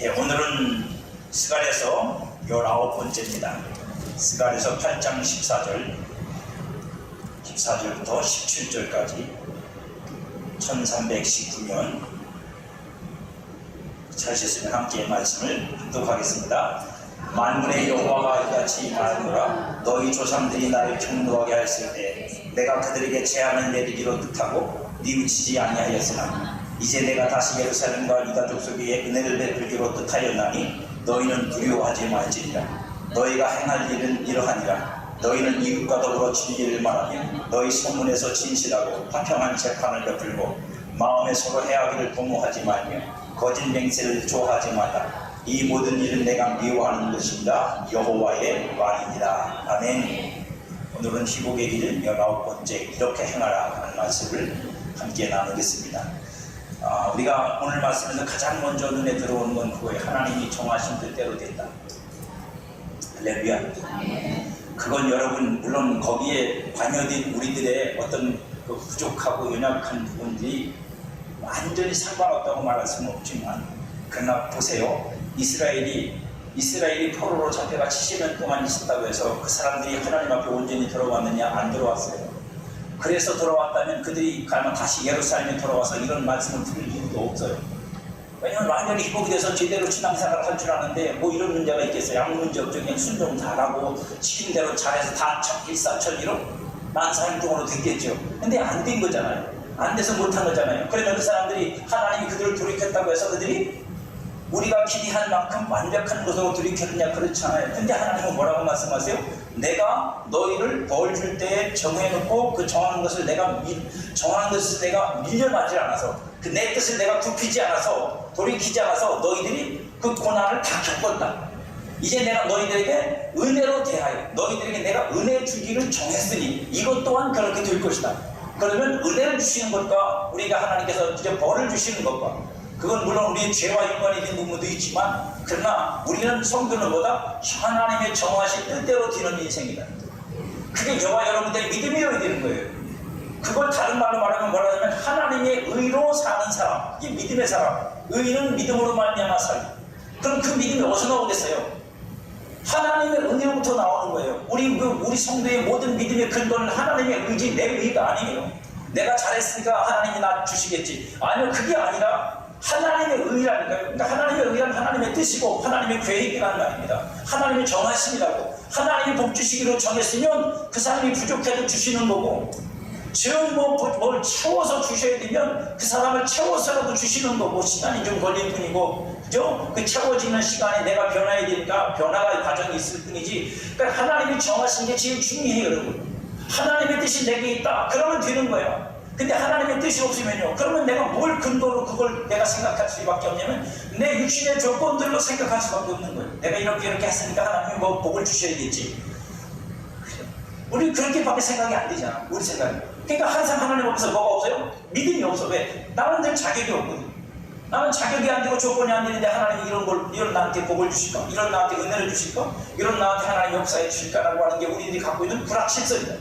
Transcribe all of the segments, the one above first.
예, 오늘은 스가랴서 19번째입니다. 스가랴서 8장 14절부터 17절까지 1319년 찾으셨으면 함께 말씀을 합독하겠습니다. 만군의 여호와가 이같이 말하노라. 너희 조상들이 나를 경노하게 하였을 때 내가 그들에게 재앙을 내리기로 뜻하고 뉘우치지 아니하였으나 이제 내가 다시 예루살렘과 유다 족속에 은혜를 베풀기로 뜻하였나니 너희는 두려워하지 말지니라. 너희가 행할 일은 이러하니라. 너희는 이웃과 더불어 진리를 말하며 너희 소문에서 진실하고 화평한 재판을 베풀고 마음에 서로 해하기를 도모하지 말며 거짓 맹세를 좋아하지 말라. 이 모든 일은 내가 미워하는 것입니다. 여호와의 말입니다. 아멘. 오늘은 희곡의 길 19번째 이렇게 행하라 하는 말씀을 함께 나누겠습니다. 우리가 오늘 말씀에서 가장 먼저 눈에 들어오는 건 그거예요. 하나님이 정하신 뜻대로 된다. 할렐루야. 그건 여러분 물론 거기에 관여된 우리들의 어떤 그 부족하고 연약한 부분들이 완전히 상관없다고 말할 수는 없지만, 그러나 보세요. 이스라엘이 포로로 잡혀가 70년 동안 있었다고 해서 그 사람들이 하나님 앞에 온전히 들어왔느냐? 안 들어왔어요. 그래서 돌아왔다면 그들이 가면 다시 예루살렘에 돌아와서 이런 말씀을 들을 이유도 없어요. 왜냐면 완전히 회복이 돼서 제대로 신앙생활을 할 줄 아는데 뭐 이런 문제가 있겠어요. 아무 문제 없죠. 그냥 순종 잘하고 시킨 대로 잘해서 다 일사천리로 만사행동으로 됐겠죠. 근데 안 된 거잖아요. 안 돼서 못한 거잖아요. 그러면 그 사람들이 하나님이 그들을 돌이켰다고 해서 그들이 우리가 기대한 만큼 완벽한 것으로 돌이켰느냐? 그렇잖아요. 근데 하나님은 뭐라고 말씀하세요? 내가 너희를 벌 줄 때에 정해놓고 그 정한 것을 내가 밀려나지 않아서, 그 내 뜻을 내가 굽히지 않아서, 돌이키지 않아서 너희들이 그 고난을 다 겪었다. 이제 내가 너희들에게 은혜로 대하여 너희들에게 내가 은혜 주기를 정했으니 이것 또한 그렇게 될 것이다. 그러면 은혜를 주시는 것과 우리가 하나님께서 이제 벌을 주시는 것과, 그건 물론 우리의 죄와 연관이 된 부분도 있지만, 그러나 우리는 성도는 뭐다? 하나님의 정하신 뜻대로 되는 인생이다. 그게 저와 여러분들의 믿음이어야 되는 거예요. 그걸 다른 말로 말하면 뭐라 하면 하나님의 의로 사는 사람, 이게 믿음의 사람. 의는 믿음으로 말미암아 살기. 그럼 그 믿음이 어디서 나오겠어요? 하나님의 은혜로부터 나오는 거예요. 우리 성도의 모든 믿음의 근거는 하나님의 의지, 내 의가 아니에요. 내가 잘했으니까 하나님이 나 주시겠지. 아니요, 그게 아니라 하나님의 의라니까요. 그러니까 하나님의 의란 하나님의 뜻이고 하나님의 계획이라는 말입니다. 하나님의 정하심이라고. 하나님이 복 주시기로 정했으면 그 사람이 부족해도 주시는 거고, 지금 뭘 채워서 주셔야 되면 그 사람을 채워서라도 주시는 거고, 시간이 좀 걸릴 뿐이고, 그죠? 그 채워지는 시간에 내가 변화해야 되니까 변화가 과정이 있을 뿐이지. 그러니까 하나님이 정하신 게 제일 중요해요, 여러분. 하나님의 뜻이 내게 있다. 그러면 되는 거야. 근데 하나님의 뜻이 없으면요, 그러면 내가 뭘 근거로 그걸 내가 생각할 수밖에 없냐면 내 육신의 조건들로 생각할 수밖에 없는 거예요. 내가 이렇게 했으니까 하나님이 뭐 복을 주셔야겠지. 우리 그렇게밖에 생각이 안 되잖아, 우리 생각이. 그러니까 항상 하나님 앞에서 뭐가 없어요? 믿음이 없어. 왜? 나는 늘 자격이 없거든. 나는 자격이 안 되고 조건이 안 되는데 하나님이 이런 나한테 복을 주실까? 이런 나한테 은혜를 주실까? 이런 나한테 하나님 역사에 주실까라고 하는 게 우리들이 갖고 있는 불확실성이다.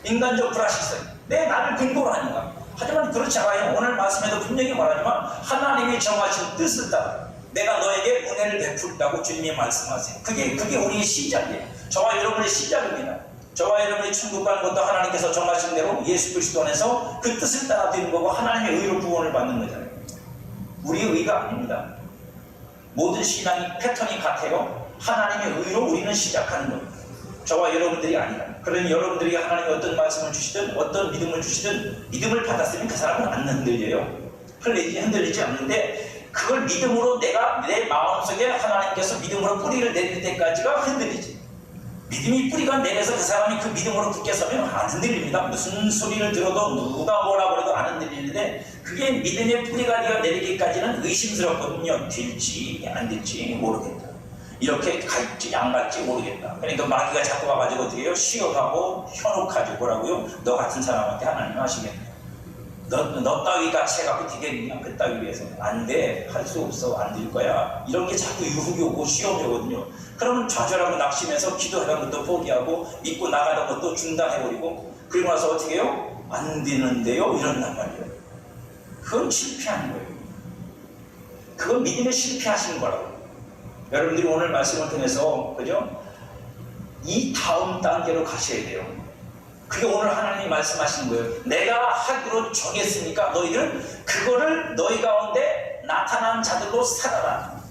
인간적 불확실성. 내 나를 근거로 하니까. 하지만 그렇지 않아요. 오늘 말씀에도 분명히 말하지만 하나님이 정하신 뜻을 따라 내가 너에게 은혜를 베풀다고 주님이 말씀하세요. 그게 우리의 시작이에요. 저와 여러분의 시작입니다. 저와 여러분이 천국 가는 것도 하나님께서 정하신 대로 예수 그리스도 안에서 그 뜻을 따라 되는 거고 하나님의 의로 구원을 받는 거잖아요. 우리의 의가 아닙니다. 모든 신앙이 패턴이 같아요. 하나님의 의로 우리는 시작하는 겁니다. 저와 여러분들이 아니라. 그러니 여러분들이 하나님이 어떤 말씀을 주시든 어떤 믿음을 주시든 믿음을 받았으면 그 사람은 안 흔들려요. 흔들리지 않는데, 그걸 믿음으로 내가 내 마음속에 하나님께서 믿음으로 뿌리를 내릴 때까지가 흔들리지. 믿음이 뿌리가 내려서 그 사람이 그 믿음으로 굳게 서면 안 흔들립니다. 무슨 소리를 들어도 누가 뭐라 그래도 안 흔들리는데, 그게 믿음의 뿌리가 내리기까지는 의심스럽거든요. 될지 안 될지 모르겠다. 이렇게 갈지 양 갈지 모르겠다. 그러니까 마귀가 자꾸 와가지고 어떻게 해요? 시험하고 현혹하지. 뭐라고요? 너 같은 사람한테 하나님 하시겠냐? 너 따위 같이 해갖고 되겠냐? 그 따위 위해서 안 돼. 할 수 없어. 안 될 거야. 이런 게 자꾸 유혹이 오고 시험이 오거든요. 그러면 좌절하고 낙심해서 기도하던 것도 포기하고 믿고 나가던 것도 중단해버리고, 그리고 나서 어떻게 해요? 안 되는데요? 이런단 말이에요. 그건 실패한 거예요. 그건 믿음에 실패하시는 거라고. 여러분들이 오늘 말씀을 통해서 그죠? 이 다음 단계로 가셔야 돼요. 그게 오늘 하나님이 말씀하시는 거예요. 내가 하기로 정했으니까 너희들 그거를 너희 가운데 나타난 자들로 살아라.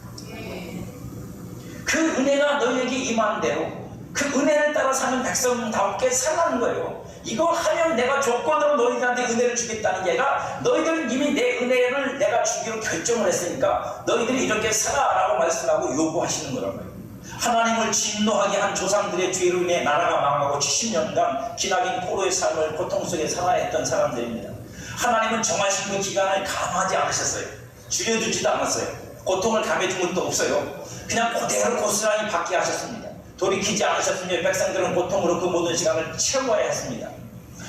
그 은혜가 너희에게 임한 대로 그 은혜를 따라 사는 백성다웠게 살라는 거예요. 이거 하면 내가 조건으로 너희들한테 은혜를 주겠다는 게 아니라 너희들은 이미 내 은혜를 내가 주기로 결정을 했으니까 너희들이 이렇게 살아라고 말씀하고 요구하시는 거라고요. 하나님을 진노하게 한 조상들의 죄로 인해 나라가 망하고 70년간 기나긴 포로의 삶을 고통 속에 살아야 했던 사람들입니다. 하나님은 정하신 그 기간을 감하지 않으셨어요. 줄여주지도 않았어요. 고통을 감해준 것도 없어요. 그냥 그대로 고스란히 받게 하셨습니다. 돌이키지 않으셨으면 백성들은 고통으로 그 모든 시간을 채워야 했습니다.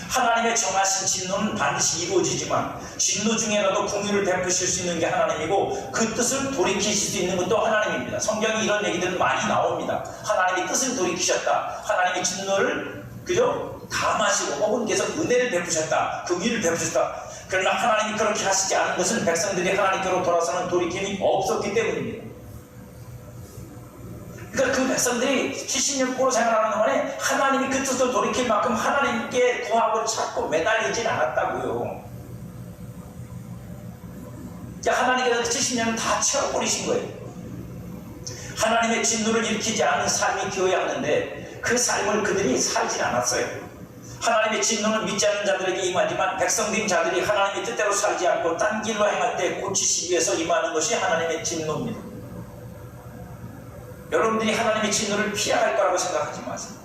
하나님의 정하신 진노는 반드시 이루어지지만 진노 중에라도 긍휼을 베푸실 수 있는 게 하나님이고 그 뜻을 돌이키실 수 있는 것도 하나님입니다. 성경에 이런 얘기들은 많이 나옵니다. 하나님이 뜻을 돌이키셨다. 하나님이 진노를 그죠? 감하시고 혹은 계속 은혜를 베푸셨다. 긍휼을 베푸셨다. 그러나 하나님이 그렇게 하시지 않은 것은 백성들이 하나님께로 돌아서는 돌이킴이 없었기 때문입니다. 그러니까 그 백성들이 70년 포로 생활하는 동안에 하나님이 그 뜻을 돌이킬 만큼 하나님께 구하고 찾고 매달리진 않았다고요. 하나님께서 70년을 다 채워버리신 거예요. 하나님의 진노를 일으키지 않는 삶이 되어야 하는데 그 삶을 그들이 살진 않았어요. 하나님의 진노는 믿지 않는 자들에게 임하지만 백성된 자들이 하나님의 뜻대로 살지 않고 딴 길로 행할 때 고치시기 위해서 임하는 것이 하나님의 진노입니다. 여러분들이 하나님의 진노를 피할 거라고 생각하지 마세요.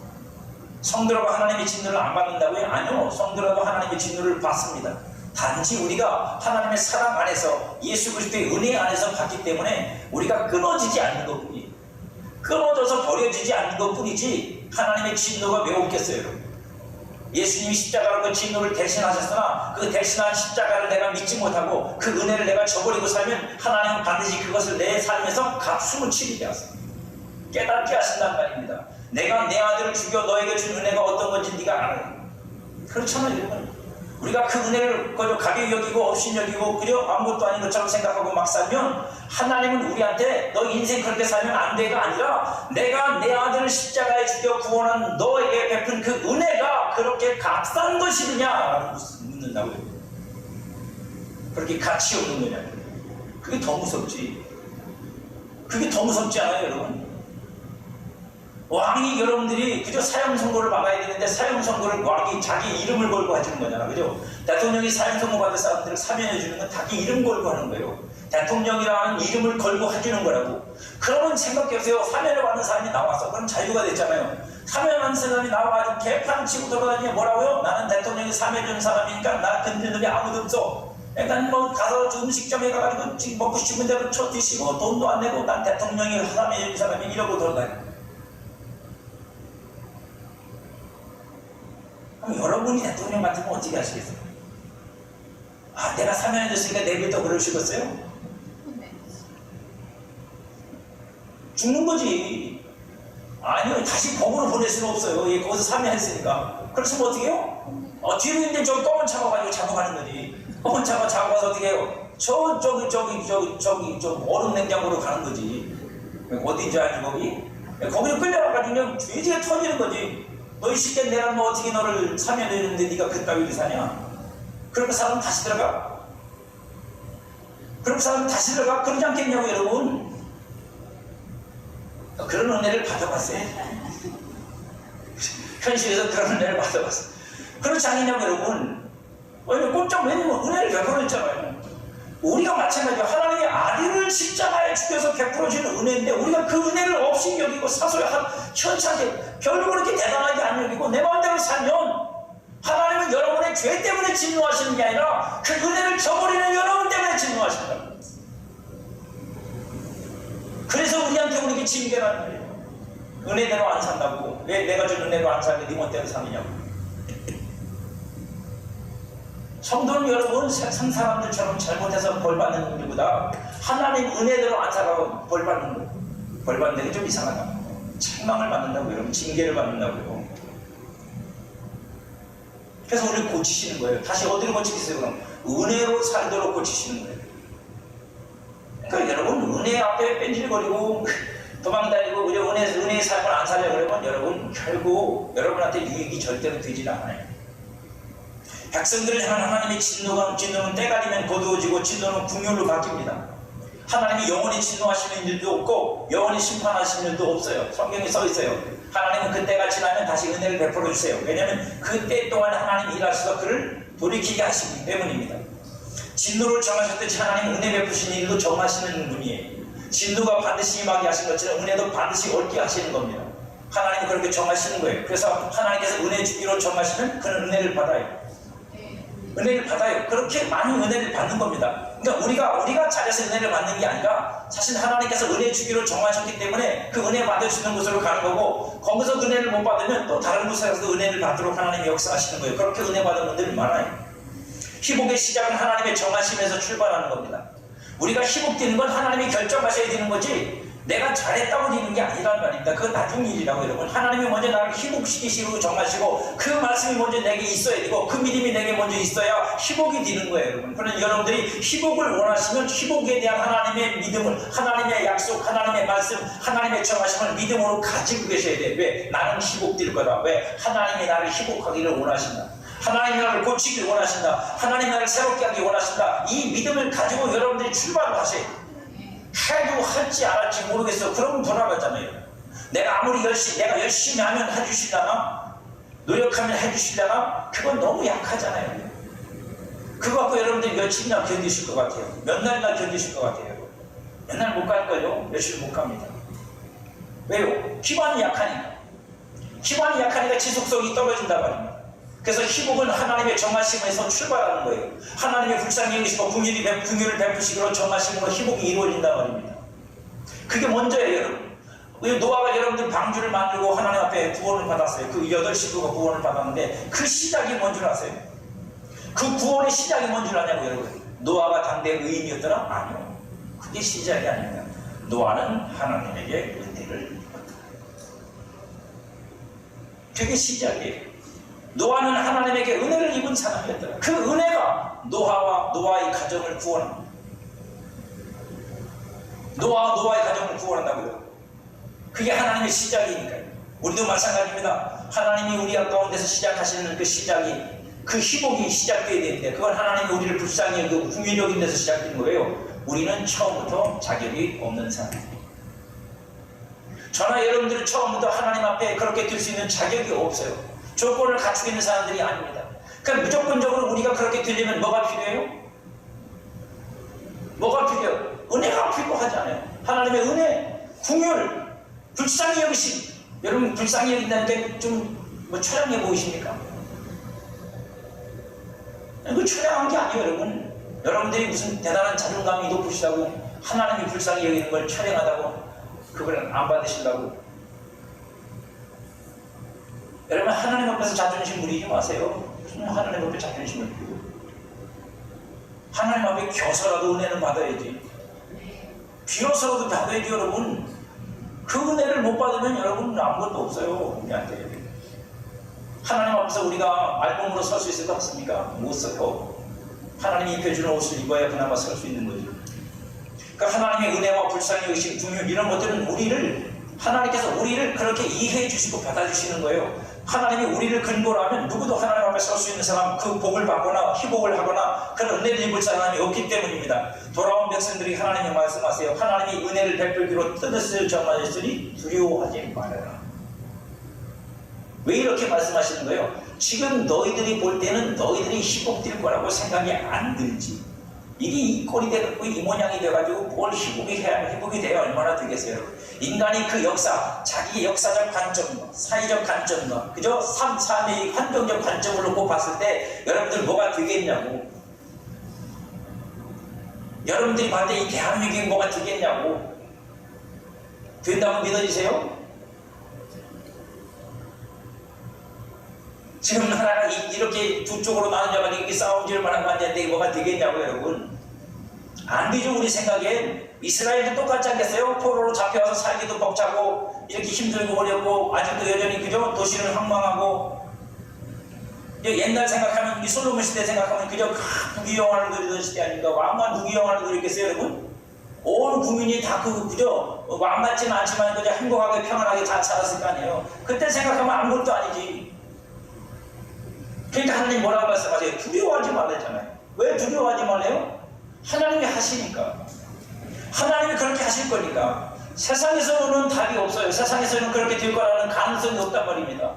성도라고 하나님의 진노를 안 받는다고요? 아니요. 성도라도 하나님의 진노를 받습니다. 단지 우리가 하나님의 사랑 안에서 예수 그리스도의 은혜 안에서 받기 때문에 우리가 끊어지지 않는 것뿐이에요. 끊어져서 버려지지 않는 것뿐이지 하나님의 진노가 왜 없겠어요, 여러분? 예수님이 십자가로 그 진노를 대신하셨으나 그 대신한 십자가를 내가 믿지 못하고 그 은혜를 내가 저버리고 살면 하나님은 반드시 그것을 내 삶에서 값숨을 치르게 하세요. 깨닫게 하신단 말입니다. 내가 내 아들을 죽여 너에게 준 은혜가 어떤 건지 네가 알아요. 그렇잖아요, 여러분. 우리가 그 은혜를 그저 가벼이 여기고 없이 여기고 그저 아무것도 아닌 것처럼 생각하고 막 살면 하나님은 우리한테 너 인생 그렇게 살면 안 돼가 아니라 내가 내 아들을 십자가에 죽여 구원한 너에게 베푼 그 은혜가 그렇게 값싼 것이느냐라고 묻는다고요. 그렇게 가치 없는 거냐. 그게 더 무섭지. 그게 더 무섭지 않아요, 여러분? 왕이 여러분들이 그저 사형 선고를 막아야 되는데 사형 선고를 왕이 자기 이름을 걸고 해주는 거잖아, 그죠? 대통령이 사형 선고 받을 사람들을 사면해 주는 건 자기 이름 걸고 하는 거예요. 대통령이라는 이름을 걸고 해주는 거라고. 그러면 생각해보세요. 사면을 받는 사람이 나와서 그럼 자유가 됐잖아요. 사면을 받는 사람이 나와가지고 개판 치고 돌아다니면 뭐라고요? 나는 대통령이 사면해 주는 사람이니까 나 건드는 놈이 아무도 없어. 일단 뭐 가서 음식점에 가가지고 먹고 싶은 대로 쳐 드시고 돈도 안 내고 난 대통령이 사면해 주는 사람이 이러고 돌아다녀. 여러분이 대통령 같으면 어떻게 하시겠어요? 아, 내가 사면해줬으니까 내일부터 그러시겠어요? 죽는 거지. 아니요, 다시 법으로 보낼 수는 없어요. 예, 거기서 사면했으니까. 그렇지면 어떻게 해요? 뒤로 있는데 저기 검은 차가 가지고 잡고 가는 거지. 검은 차가 잡고 가서 어떻게 해요? 저기 얼음 냉장고로 가는 거지. 어딘지 알지, 거기? 거기를 끌려가가지고 그냥 돼지가 터지는 거지. 너희 시계 내가 뭐 어떻게 너를 사면했는데 네가 그따위를 사냐? 그렇게 사람 다시 들어가? 그렇게 사람 다시 들어가? 그러지 않겠냐고, 여러분? 그런 은혜를 받아봤어요. 현실에서 그런 은혜를 받아봤어요. 그렇지 않느냐고, 여러분? 왜냐면 은혜를 베풀었잖아요. 우리가 마찬가지로 하나님의 아들을 십자가에 죽여서 베풀어주는 은혜인데 우리가 그 은혜를 없이 여기고 사소한 현찮게 별로 그렇게 대단하게 안 여기고 내 마음대로 살면 하나님은 여러분의 죄 때문에 진노하시는 게 아니라 그 은혜를 저버리는 여러분 때문에 진노하신다. 그래서 우리에게 징계라는 거예요. 은혜대로 안 산다고. 왜 내가 준 은혜로 안 사는데 네 멋대로 사느냐고. 성도는 여러분 세상 사람들처럼 잘못해서 벌받는 일보다 하나님 은혜대로 안 살아도 벌받는 거예요. 벌받는 게 좀 이상하다. 책망을 받는다고요. 여러분 징계를 받는다고요. 그래서 우리를 고치시는 거예요. 다시 어디로 고치겠어요? 그럼 은혜로 살도록 고치시는 거예요. 그러니까 여러분 은혜 앞에 뺀질거리고 도망다니고 그저 은혜의 삶을 안 살려고 그러면 여러분 결국 여러분한테 유익이 절대로 되질 않아요. 백성들을 향한 하나님의 진노는 때가 되면 거두어지고 진노는 궁율로 바뀝니다. 하나님이 영원히 진노하시는 일도 없고 영원히 심판하시는 일도 없어요. 성경에 써 있어요. 하나님은 그때가 지나면 다시 은혜를 베풀어 주세요. 왜냐하면 그때 동안 하나님이 일하셔서 그를 돌이키게 하시기 때문입니다. 진노를 정하셨듯이 하나님은 은혜 베푸신 일도 정하시는 분이에요. 진노가 반드시 임하게 하신 것처럼 은혜도 반드시 옳게 하시는 겁니다. 하나님이 그렇게 정하시는 거예요. 그래서 하나님께서 은혜 주기로 정하시면 그는 은혜를 받아요. 은혜를 받아요. 그렇게 많은 은혜를 받는 겁니다. 그러니까 우리가 잘해서 은혜를 받는 게 아니라 사실 하나님께서 은혜 주기로 정하셨기 때문에 그 은혜 받으시는 곳으로 가는 거고, 거기서 은혜를 못 받으면 또 다른 곳에서 은혜를 받도록 하나님이 역사하시는 거예요. 그렇게 은혜 받은 분들이 많아요. 희복의 시작은 하나님의 정하심에서 출발하는 겁니다. 우리가 희복되는 건 하나님이 결정하셔야 되는 거지 내가 잘했다고 되는 게 아니란 말입니다. 그건 나중 일이라고. 여러분, 하나님이 먼저 나를 희복시키시고 정하시고 그 말씀이 먼저 내게 있어야 되고 그 믿음이 내게 먼저 있어야 희복이 되는 거예요. 여러분, 그러나 여러분들이 희복을 원하시면 희복에 대한 하나님의 믿음을, 하나님의 약속, 하나님의 말씀, 하나님의 정하심을 믿음으로 가지고 계셔야 돼요. 왜? 나는 희복될 거다. 왜? 하나님이 나를 희복하기를 원하신다. 하나님이 나를 고치기를 원하신다. 하나님이 나를 새롭게 하기 원하신다. 이 믿음을 가지고 여러분들이 출발을 하세요. 해도 할지 안 할지 모르겠어. 그러면 돌아가잖아요. 내가 아무리 내가 열심히 하면 해주시려나? 노력하면 해주시려나? 그건 너무 약하잖아요. 그거 갖고 여러분들이 며칠이나 견디실 것 같아요. 몇 날이나 견디실 것 같아요. 몇 날 못 갈 거예요. 며칠 못 갑니다. 왜요? 기반이 약하니까. 기반이 약하니까 지속성이 떨어진단 말입니다. 그래서 희복은 하나님의 정하심에서 출발하는 거예요. 하나님의 불쌍히 여기시고 긍휼을 베푸시기로 정하심으로 희복이 이루어진단 말입니다. 그게 먼저예요, 여러분. 노아가 여러분들 방주를 만들고 하나님 앞에 구원을 받았어요. 그 8식구가 구원을 받았는데 그 시작이 뭔 줄 아세요? 그 구원의 시작이 뭔 줄 아냐고, 여러분. 노아가 당대 의인이었더라? 아니요. 그게 시작이 아닙니다. 노아는 하나님에게 은혜를 받았다. 그게 시작이에요. 노아는 하나님에게 은혜를 입은 사람이었더라. 그 은혜가 노아와 노아의 가정을 구원합니다. 노아와 노아의 가정을 구원한다고요. 그게 하나님의 시작이니까요. 우리도 마찬가지입니다. 하나님이 우리 가운데서 시작하시는 그 시작이, 그 희복이 시작되어야 되는데 그건 하나님이 우리를 불쌍히 여기고 긍휼히 여긴 데서 시작된 거예요. 우리는 처음부터 자격이 없는 사람이에요. 저나 여러분들은 처음부터 하나님 앞에 그렇게 들 수 있는 자격이 없어요. 조건을 갖추고 있는 사람들이 아닙니다. 그러니까 무조건적으로 우리가 그렇게 되려면 뭐가 필요해요? 뭐가 필요해요? 은혜가 필요하잖아요. 하나님의 은혜, 긍휼, 불쌍히 여기심. 여러분, 불쌍히 여긴다는 게 좀 처량해 보이십니까? 그 처량한 게 아니에요, 여러분. 여러분들이 무슨 대단한 자존감이 높으시다고 하나님이 불쌍히 여기는 걸 처량하다고 그걸 안 받으신다고. 여러분, 하나님 앞에서 자존심 부리지 마세요. 무슨 하나님 앞에 자존심을 부리고. 하나님 앞에 겨서라도 은혜는 받아야지. 비로소라도 받아야지, 여러분. 그 은혜를 못 받으면 여러분 아무것도 없어요. 우리한테. 하나님 앞에서 우리가 알몸으로 설 수 있을 것 같습니까? 못 서요. 하나님이 입혀주는 옷을 입어야 그나마 설 수 있는 거죠. 그러니까 하나님의 은혜와 불쌍히 여기심, 긍휼 이런 것들은 하나님께서 우리를 그렇게 이해해 주시고 받아주시는 거예요. 하나님이 우리를 근거로 하면 누구도 하나님 앞에 설 수 있는 사람, 그 복을 받거나 희복을 하거나 그런 은혜를 입을 사람이 없기 때문입니다. 돌아온 백성들이 하나님이 말씀하세요. 하나님이 은혜를 베풀기로 뜻을 정하셨으니 두려워하지 말아라. 왜 이렇게 말씀하시는 거예요? 지금 너희들이 볼 때는 너희들이 희복될 거라고 생각이 안 들지. 이게 이 꼴이 돼갖고 이 모양이 돼가지고 뭘 희복이 돼야 얼마나 되겠어요? 인간이 그 역사, 자기의 역사적 관점과 사회적 관점과 그저 삶의 환경적 관점을 놓고 봤을 때 여러분들 뭐가 되겠냐고. 여러분들이 봤을 때 이 대한민국이 뭐가 되겠냐고. 된다고 믿어지세요? 지금 나라가 이렇게 두 쪽으로 나눠져가지고 이렇게 싸움질 만한 거 아닌데 이게 뭐가 되겠냐고, 여러분. 안 되죠. 우리 생각엔 이스라엘도 똑같지 않겠어요? 포로로 잡혀와서 살기도 벅차고 이렇게 힘들고 어렵고 아직도 여전히 그저 도시를 황망하고. 옛날 생각하면 이 솔로몬 시대 생각하면 그저 부귀영화를 누리던 시대 아닙니까? 왕만 부귀영화를 누렸겠어요, 여러분? 온 국민이 다 그저 왕같지는 않지만 그저 행복하게 평안하게 다 살았을 거 아니에요. 그때 생각하면 아무것도 아니지. 그러니까 하나님 뭐라고 말씀하세요? 두려워하지 말랬잖아요. 왜 두려워하지 말래요? 하나님이 하시니까. 하나님이 그렇게 하실 거니까. 세상에서는 답이 없어요. 세상에서는 그렇게 될 거라는 가능성이 없단 말입니다.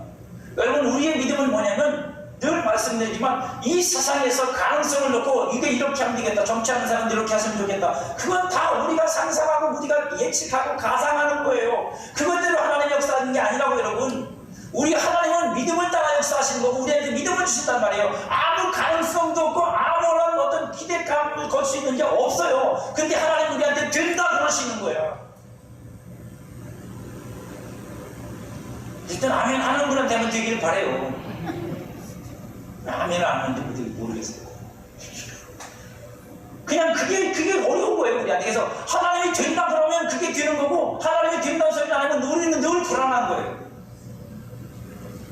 여러분, 우리의 믿음은 뭐냐면 늘 말씀드리지만 이 세상에서 가능성을 놓고 이게 이렇게 하면 되겠다, 정치하는 사람들 이렇게 하시면 좋겠다, 그건 다 우리가 상상하고 우리가 예측하고 가상하는 거예요. 그것대로 하나님 역사하는 게 아니라고. 여러분, 우리 하나님은 믿음을 따라 역사하시는 거고 우리한테 믿음을 주신단 말이에요. 아무 가능성도 없고 아무런 어떤 기대감을 걸 수 있는 게 없어요. 근데 하나님 우리한테 된다 그러시는 거야. 일단 아멘 하는 분한테 하면 되길 바래요. 아멘 안 하는지 모르겠어요. 그냥 그게 어려운 거예요, 우리한테. 그래서 하나님이 된다 그러면 그게 되는 거고, 하나님이 된다는 소리 안 하면 우리는 늘 불안한 거예요.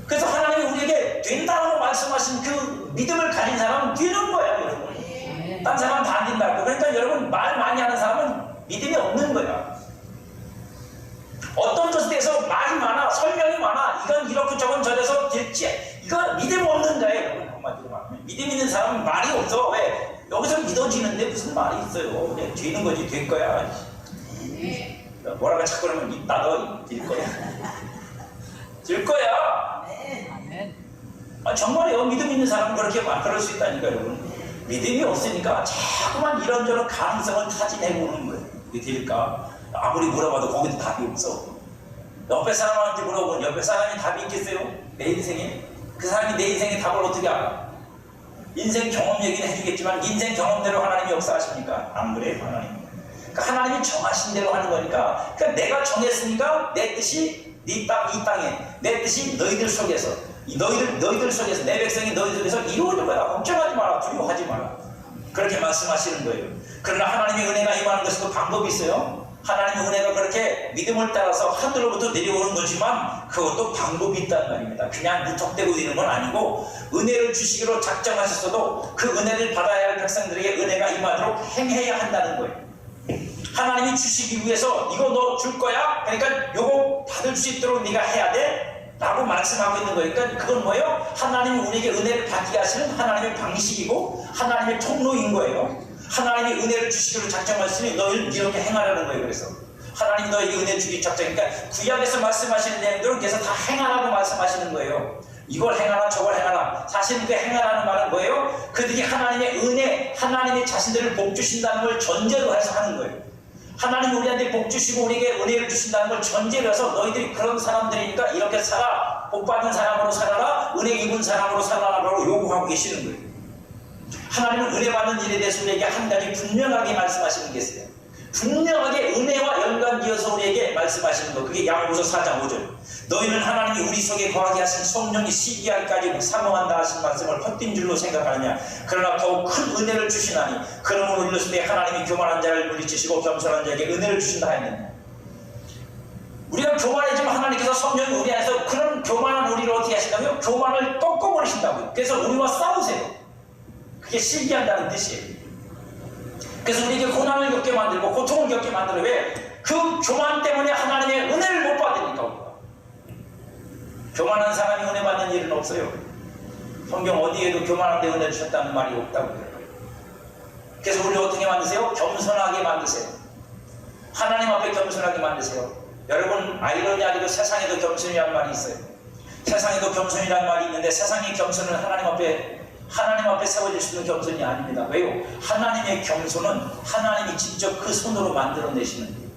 그래서 하나님이 우리에게 된다고 말씀하신 그 믿음을 가진 사람은 되는 거예요, 여러분. 딴 사람은 다 안 된다고. 그러니까 여러분, 말 많이 하는 사람은 믿음이 없는 거야. 어떤 것에 대해서 말이 많아, 설명이 많아, 이건 이렇고 저건 저래서 될지, 이건 믿음 없는 거예요, 여러분. 한마디로 말하면. 믿음 있는 사람은 말이 없어. 왜? 여기서 믿어지는데 무슨 말이 있어요. 그냥 되는 거지, 될 거야. 뭐라고 자꾸 그러면 나도 될 거야. 될 거야. 정말요. 믿음 있는 사람은 그렇게 그럴 수 있다니까, 여러분. 믿음이 없으니까 자꾸만 이런저런 가능성을 타진해 보는 거예요. 이게 될까? 아무리 물어봐도 거기도 답이 없어. 옆에 사람한테 물어보면 옆에 사람이 답이 있겠어요? 내 인생에? 그 사람이 내 인생의 답을 어떻게 알아? 인생 경험 얘기는 해주겠지만 인생 경험대로 하나님이 역사하십니까? 안 그래요, 하나님. 그러니까 하나님이 정하신 대로 하는 거니까, 그러니까 내가 정했으니까 내 뜻이 네 땅, 이 땅에, 내 뜻이 너희들 속에서, 너희들 속에서, 내 백성이 너희들 속에서 이루어질 거야. 걱정하지 마라, 두려워하지 마라. 그렇게 말씀하시는 거예요. 그러나 하나님의 은혜가 임하는 것에도 방법이 있어요. 하나님의 은혜가 그렇게 믿음을 따라서 하늘로부터 내려오는 거지만 그것도 방법이 있다는 말입니다. 그냥 무턱대고 되는 건 아니고, 은혜를 주시기로 작정하셨어도 그 은혜를 받아야 할 백성들에게 은혜가 임하도록 행해야 한다는 거예요. 하나님이 주시기 위해서 이거 너 줄 거야? 그러니까 요거 받을 수 있도록 네가 해야 돼? 라고 말씀하고 있는 거예요. 그러니까 그건 뭐예요? 하나님이 우리에게 은혜를 받게 하시는 하나님의 방식이고 하나님의 통로인 거예요. 하나님이 은혜를 주시기로 작정하시니 너희를 이렇게 행하라는 거예요. 그래서 하나님 너에게 은혜 주기 작정. 그러니까 구약에서 말씀하시는 내용들은 그래서 다 행하라고 말씀하시는 거예요. 이걸 행하라 저걸 행하라. 사실 그 행하라는 말은 뭐예요? 그들이 하나님의 은혜, 하나님의 자신들을 복 주신다는 걸 전제로 해서 하는 거예요. 하나님이 우리한테 복 주시고 우리에게 은혜를 주신다는 걸 전제로 해서 너희들이 그런 사람들이니까 이렇게 살아. 복 받은 사람으로 살아라. 은혜 입은 사람으로 살아라라고 요구하고 계시는 거예요. 하나님은 은혜 받는 일에 대해서 우리에게 한 가지 분명하게 말씀하시는 게 있어요. 분명하게 은혜와 연관지어서 우리에게 말씀하시는 거. 그게 야고보서 4장 5절. 너희는 하나님이 우리 속에 거하게 하신 성령이 시기할까지 사모한다 하신 말씀을 헛된 줄로 생각하느냐. 그러나 더욱 큰 은혜를 주시나니 그러므로 이르시되 하나님이 교만한 자를 물리치시고 겸손한 자에게 은혜를 주신다 하였느냐. 우리가 교만해지면 하나님께서 성령이 우리 안에서 그런 교만한 우리를 어떻게 하신다고요? 교만을 꺾어버리신다고요. 그래서 우리와 싸우세요. 그게 시기한다는 뜻이에요. 그래서 우리에게 고난을 겪게 만들고 고통을 겪게 만들어. 왜? 그 교만 때문에 하나님의 은혜를 못 받으니까. 우리가 교만한 사람이 은혜 받는 일은 없어요. 성경 어디에도 교만한데 은혜 주셨다는 말이 없다고 그래요. 그래서 우리를 어떻게 만드세요? 겸손하게 만드세요. 하나님 앞에 겸손하게 만드세요. 여러분, 아이러니하게도 세상에도 겸손이라는 말이 있어요. 세상에도 겸손이라는 말이 있는데 세상의 겸손은 하나님 앞에 세워질 수 있는 겸손이 아닙니다. 왜요? 하나님의 겸손은 하나님이 직접 그 손으로 만들어내시는 거예요.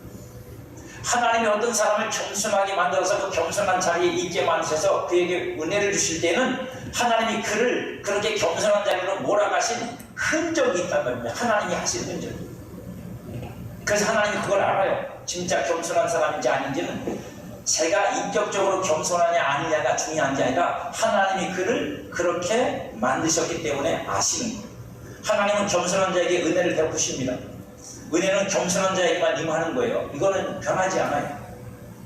하나님이 어떤 사람을 겸손하게 만들어서 그 겸손한 자리에 있게 만드셔서 그에게 은혜를 주실 때는 하나님이 그를 그렇게 겸손한 자리로 몰아가신 흔적이 있단 말입니다. 하나님이 하신 흔적이. 그래서 하나님이 그걸 알아요. 진짜 겸손한 사람인지 아닌지는 제가 인격적으로 겸손하냐 아니냐가 중요한 게 아니라 하나님이 그를 그렇게 만드셨기 때문에 아시는 거예요. 하나님은 겸손한 자에게 은혜를 베푸십니다. 은혜는 겸손한 자에게만 임하는 거예요. 이거는 변하지 않아요.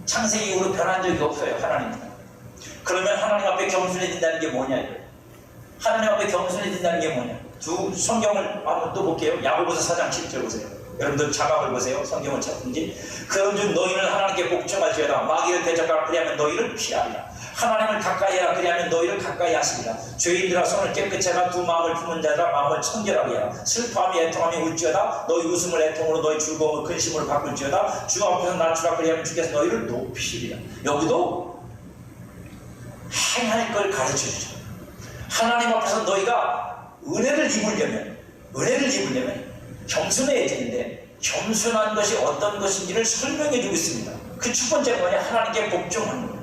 창세기 이후로 변한 적이 없어요. 하나님은. 그러면 하나님 앞에 겸손해진다는 게 뭐냐? 하나님 앞에 겸손해진다는 게 뭐냐? 두 성경을 한번 또 볼게요. 야고보서 4장 7절 보세요. 여러분들 자막을 보세요. 성경을 찾든지. 그런 중 너희는 하나님께 복종할지어다. 마귀를 대적하라. 그리하면 너희를 피하리라. 하나님을 가까이 하라. 그리하면 너희를 가까이 하시리라. 죄인들아 손을 깨끗이 하라. 두 마음을 품은 자들아 마음을 청결하게 하라. 슬퍼함이 애통함이 울지어다. 너희 웃음을 애통으로 너희 즐거움을 근심으로 바꿀지어다. 주 앞에서 낮추라. 그리하면 주께서 너희를 높이시리라. 여기도 행할 걸 가르쳐주죠. 하나님 앞에서 너희가 은혜를 입으려면 겸손해지는데, 겸손한 것이 어떤 것인지를 설명해 주고 있습니다. 그 첫 번째는 뭐냐? 하나님께 복종하는 것.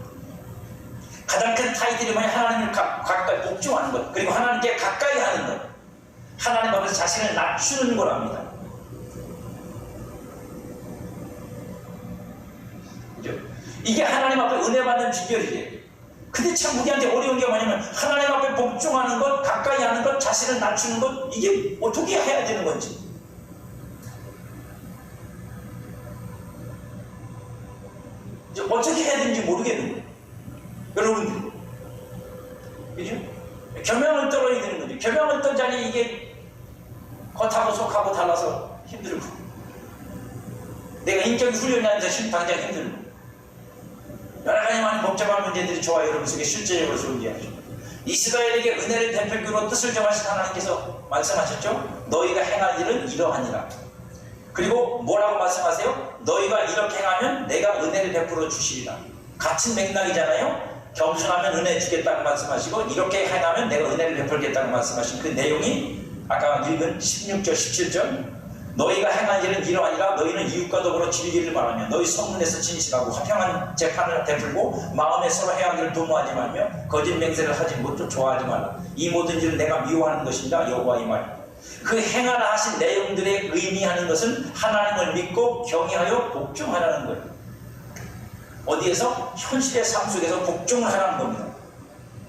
가장 큰 타이틀이 뭐냐? 하나님을 가까이 복종하는 것. 그리고 하나님께 가까이 하는 것. 하나님 앞에서 자신을 낮추는 거랍니다. 그죠? 이게 하나님 앞에 은혜 받는 비결이에요. 근데 참 우리한테 어려운 게 뭐냐면, 하나님 앞에 복종하는 것, 가까이 하는 것, 자신을 낮추는 것, 이게 어떻게 해야 되는 건지. 어떻게 해야 되는지 모르겠는 거예요. 여러분들. 그죠? 겸양을 떨어야 되는 거죠. 겸양을 떨자니 이게 겉하고 속하고 달라서 힘들고, 내가 인격이 훈련이 안 돼서 당장 힘들고, 여러 가지 많은 복잡한 문제들이 저와 여러분 속에 실제적으로 존재하죠. 이스라엘에게 은혜를 베풀기로 뜻을 정하신 하나님께서 말씀하셨죠. 너희가 행할 일은 이러하니라. 그리고 뭐라고 말씀하세요? 너희가 이렇게 행하면 내가 은혜를 베풀어 주시리라. 같은 맥락이잖아요. 겸손하면 은혜 주겠다고 말씀하시고, 이렇게 행하면 내가 은혜를 베풀겠다고 말씀하신 그 내용이 아까 읽은 16절 17절, 너희가 행한 일은 이러하니라. 너희는 이웃과 더불어 진리를 말하며 너희 성문에서 진실하고 화평한 재판을 베풀고 마음에 서로 해하기를 도모하지 말며 거짓 맹세를 하지 못도 좋아하지 말라. 이 모든 일은 내가 미워하는 것입니다. 여호와의 말. 그 행하라 하신 내용들의 의미하는 것은 하나님을 믿고 경외하여 복종하라는 거예요. 어디에서? 현실의 삶 속에서 복종을 하라는 겁니다.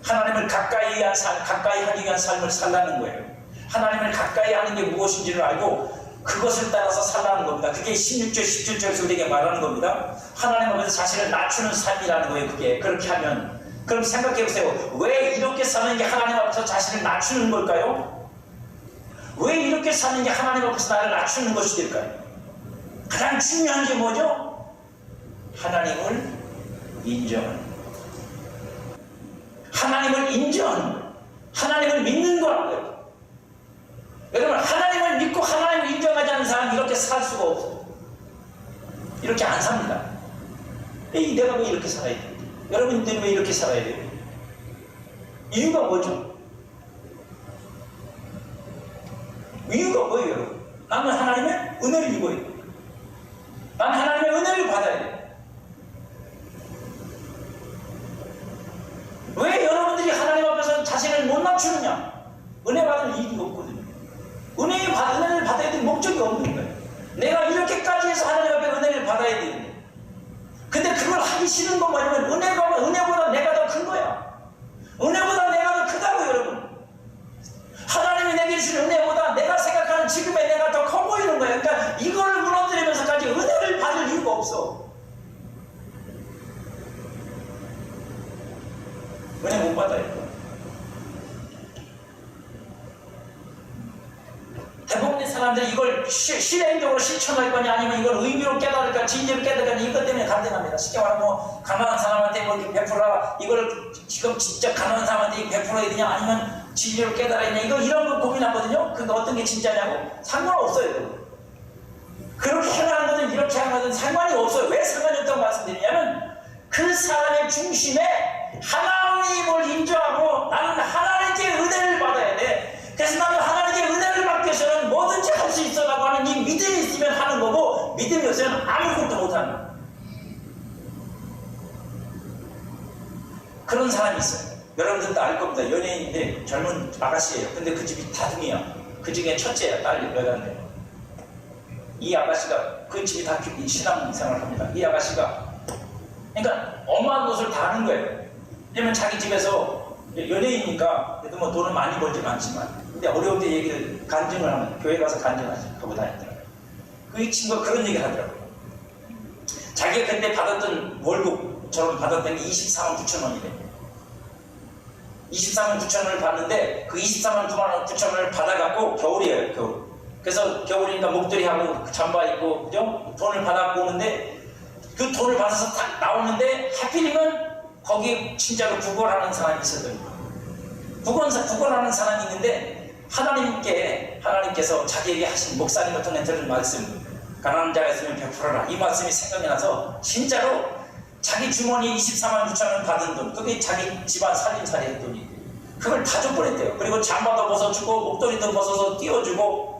하나님을 가까이 하기 위한 삶을 살라는 거예요. 하나님을 가까이 하는 게 무엇인지를 알고 그것을 따라서 살라는 겁니다. 그게 16절, 17절에서 우리에게 말하는 겁니다. 하나님 앞에서 자신을 낮추는 삶이라는 거예요. 그게 그렇게 하면. 그럼 생각해 보세요. 왜 이렇게 사는 게 하나님 앞에서 자신을 낮추는 걸까요? 왜 이렇게 사는 게 하나님 앞에서 나를 낮추는 것이 될까요? 가장 중요한 게 뭐죠? 하나님을 인정하는 것. 하나님을 인정하는 것. 하나님을 믿는 거라고요. 여러분, 하나님을 믿고 하나님을 인정하지 않는 사람은 이렇게 살 수가 없어요. 이렇게 안 삽니다. 내가 왜 이렇게 살아야 돼요? 여러분들이 왜 이렇게 살아야 돼요? 이유가 뭐죠? 이유가 뭐예요, 여러분? 나는 하나님의 은혜를 입어야 돼요. 나는 하나님의 은혜를 받아야 돼요. 왜 여러분들이 하나님 앞에서 자신을 못 낮추느냐? 은혜 받을 이유가 없거든요. 은혜를 받아야 될 목적이 없는 거예요. 내가 이렇게까지 해서 하나님 앞에 은혜를 받아야 되는데, 근데 그걸 하기 싫은 건 뭐냐면 은혜보다 내가 더 큰 거야. 은혜보다 내가 더 크다고. 여러분, 하나님이 내게 주신 은혜보다 내가 생각하는 지금의 내가 더 커 보이는 거야. 그러니까 이걸 무너뜨리면서까지 은혜를 받을 이유가 없어. 은혜 못 받아요. 대부분의 사람들이 이걸 실행적으로 실천할 거냐, 아니면 이걸 의미로 깨달을까, 진리로 깨달을까, 이것 때문에 갈등합니다. 쉽게 말하면 가난한 사람한테 뭐 이렇게 베풀어라, 이걸 지금 직접 가난한 사람한테 베풀어야 되냐, 아니면 진리로 깨달아야 되냐, 이런 거 고민하거든요. 그러니까 어떤 게 진짜냐고? 상관없어요. 그렇게 행하는 거든 이렇게 하는 거든 상관이 없어요. 왜 상관이 없다고 말씀드리냐면, 그 사람의 중심에 하나님을 인정하고 나는 하나님께 은혜를 받아야 돼. 그래서 나는 하나님께 은혜를 받기 위해서는 뭐든지 할 수 있어라고 하는 이 믿음이 있으면 하는 거고, 믿음이 없으면 아무것도 못하는 거예요. 그런 사람이 있어요. 여러분들도 알 겁니다. 연예인인데 젊은 아가씨예요. 근데 그 집이 다둥이야. 그 중에 첫째야. 딸 여자인데, 이 아가씨가, 그 집이 다 신앙생활을 합니다. 이 아가씨가, 그러니까 엄마 것을 다 하는 거예요. 왜냐면 자기 집에서 연예인이니까 그래도 뭐 돈을 많이 벌지는 않지만, 근데 어려울 때 얘기를 간증을 하면, 교회 가서 간증하지 하고 다녔더라고요. 그 친구가 그런 얘기를 하더라고요. 자기가 그때 받았던 월급처럼 받았던 게 24만 9천 원이래. 24만 9천 원을 받는데 그 24만 9천 원을 받아갖고, 겨울이에요, 겨울. 그래서 겨울이니까 목도리하고 잠바 입고 그죠? 돈을 받아고 오는데 그 돈을 받아서 딱 나오는데 하필이면 거기 진짜로 구걸하는 사람이 있었더니 구걸하는 사람이 있는데 하나님께서 자기에게 하신 목사님을 통해 들은 말씀, 가난한 자가 있으면 베풀어라, 이 말씀이 생각이 나서 진짜로 자기 주머니 24만 9천 원 받은 돈, 그게 자기 집안 살림살이 했더니 그걸 다 줘버렸대요. 그리고 잠바도 벗어주고 목도리도 벗어서 띄워주고.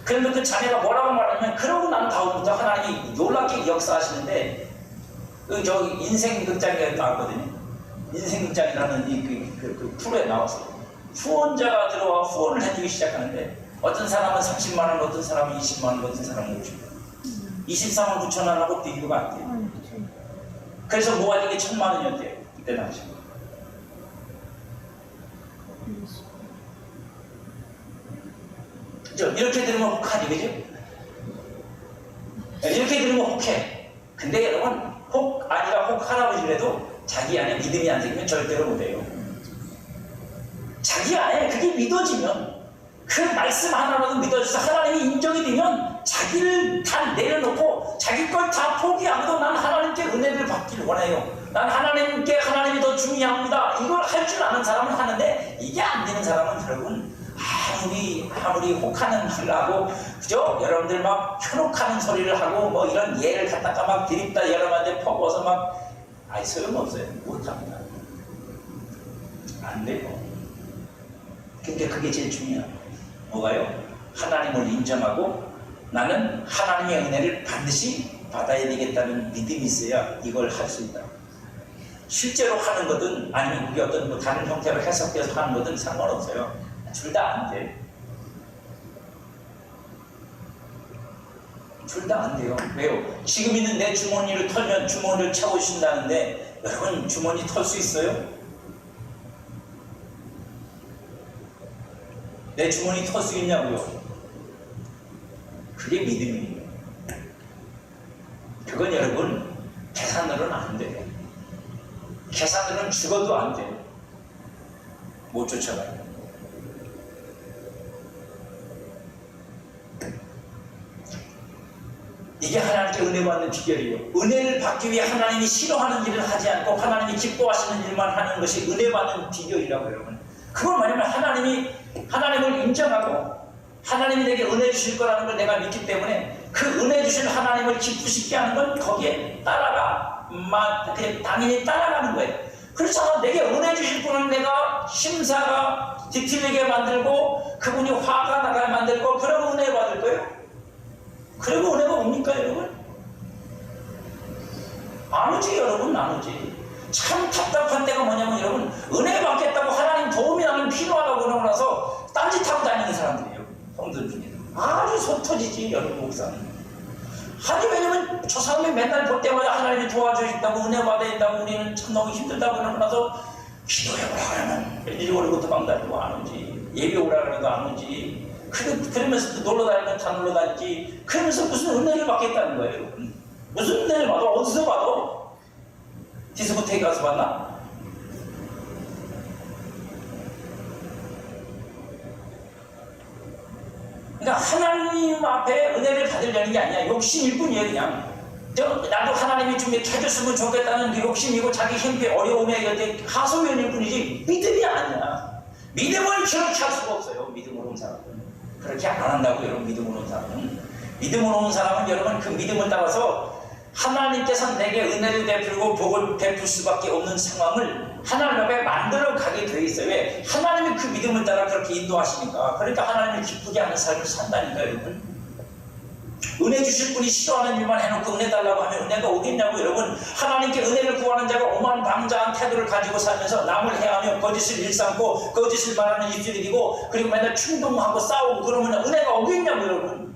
그런데 그 자매가 뭐라고 말하냐면, 그러고 난 다음부터 하나님이 놀랍게 역사하시는데, 저 인생극장에 나왔거든요. 인생극장이라는 그 프로에 나왔어요. 후원자가 들어와 후원을 해주기 시작하는데, 어떤 사람은 30만 원, 어떤 사람은 20만 원, 어떤 사람은 50만 원. 24만 9천 원하고 비교가 안 돼요. 그래서 모아진 게 1,000만 원이었대요. 그때 당시. 이렇게 들으면 혹하지, 그죠? 이렇게 들으면 혹해. 근데 여러분, 혹 아니라 혹 할아버지라도 자기 안에 믿음이 안 생기면 절대로 못해요. 자기 안에 그게 믿어지면, 그 말씀 하나라도 믿어줘서 하나님이 인정이 되면 자기를 다 내려놓고 자기 걸 다 포기하고도 난 하나님께 은혜를 받기를 원해요. 난 하나님이 더 중요합니다. 이걸 할 줄 아는 사람은 하는데, 이게 안 되는 사람은 여러분 아무리 혹하는 말을 하고, 그죠? 여러분들 막 현혹하는 소리를 하고 뭐 이런 예를 갖다가 막 드립다 여러분한테 퍼부어서 막 소용없어요. 못합니다. 안 돼요. 근데 그게 제일 중요해요. 뭐가요? 하나님을 인정하고 나는 하나님의 은혜를 반드시 받아야 되겠다는 믿음이 있어야 이걸 할 수 있다. 실제로 하는 거든 아니면 그게 어떤 뭐 다른 형태로 해석돼서 하는 거든 상관없어요. 둘 다 안 돼. 둘 다 안 돼요. 왜요? 지금 있는 내 주머니를 털면 주머니를 채워주신다는데, 여러분 주머니 털 수 있어요? 내 주머니 털 수 있냐고요? 그게 믿음이에요. 그건 여러분 계산으로는 안 돼요. 계산으로는 죽어도 안 돼요. 못 쫓아가요. 이게 하나님께 은혜 받는 비결이에요. 은혜를 받기 위해 하나님이 싫어하는 일을 하지 않고 하나님이 기뻐하시는 일만 하는 것이 은혜 받는 비결이라고 여러분. 그건 뭐냐면 하나님을 인정하고 하나님이 내게 은혜 주실 거라는 걸 내가 믿기 때문에 그 은혜 주신 하나님을 기쁘시게 하는 건 거기에 그냥 당연히 따라가는 거예요. 그렇잖아. 내게 은혜 주실 분은 내가 심사가 뒤틀리게 만들고 그분이 화가 나게 만들고 그러면 은혜 받을 거예요. 그리고 은혜가 옵니까 여러분? 안 오지 여러분, 안 오지. 참 답답한 때가 뭐냐면 여러분, 은혜 받겠다고 하나님 도움이 나면 필요하다고 그러고 나서 딴짓하고 다니는 사람들이에요. 성도들 중에 아주 속 터지지 여러분. 목사는 아니, 왜냐면 저 사람이 맨날 볼 때마다 하나님이 도와주신다고 은혜 받아야 된다고 우리는 참 너무 힘들다고 그러고 나서 기도해보라 그러면 일찍 오르고 도망다니고 안 오지. 예배 오라 그래도 안 오지. 그러면서 놀러 다니면 다 놀러 다니지. 그러면서 무슨 은혜를 받겠다는 거예요 여러분. 무슨 은혜를 받아? 어디서 받아? 디스코테이크 가서 받나? 그러니까 하나님 앞에 은혜를 받으려는 게 아니야. 욕심일 뿐이에요. 그냥 나도 하나님이 좀 해줬으면 좋겠다는 그 욕심이고 자기 형편 어려움에 하소연일 뿐이지 믿음이 아니야. 믿음을 그렇게 할 수가 없어요. 믿음으로 온 사람은 그렇게 안 한다고. 여러분, 믿음으로 온 사람은 여러분 그 믿음을 따라서 하나님께서 내게 은혜를 베풀고 복을 베풀 수밖에 없는 상황을 하나님 앞에 만들어 가게 돼 있어요. 왜? 하나님이 그 믿음을 따라 그렇게 인도하시니까. 그러니까 하나님을 기쁘게 하는 삶을 산다니까 여러분. 은혜 주실 분이 싫어하는 일만 해놓고 은혜 달라고 하면 은혜가 오겠냐고 여러분. 하나님께 은혜를 구하는 자가 오만방자한 태도를 가지고 살면서 남을 해하며 거짓을 일삼고 거짓을 말하는 입술이 되고 그리고 맨날 충동하고 싸우고 그러면 은혜가 오겠냐고 여러분.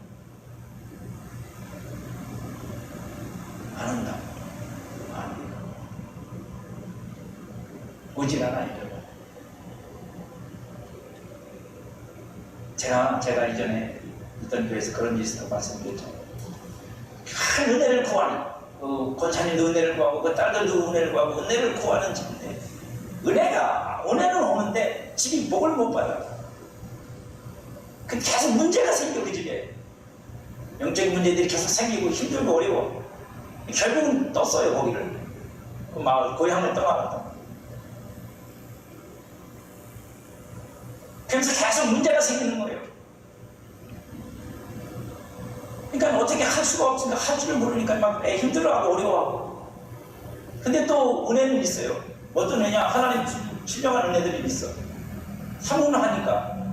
안 온다. 안 돼요. 오질 않아요. 제가 이전에 있던 교회에서 그런 일을 말씀드렸죠. 큰 은혜를 구하는 권사님도 은혜를 구하고 그 딸들도 은혜를 구하고 은혜를 구하는 집인데 은혜는 오는데 집이 복을 못 받아요. 그 계속 문제가 생겨, 그 집에. 영적인 문제들이 계속 생기고 힘들고 어려워. 결국은 떴어요, 거기를. 그 마을, 고향을 떠나갔다. 그래서 계속 문제가 생기는 거예요. 그러니까 어떻게 할 수가 없으니까 할 줄을 모르니까 막 힘들어하고 어려워하고. 근데 또 은혜는 있어요. 어떤 은혜냐? 하나님 신령한 은혜들이 있어. 사모하니까.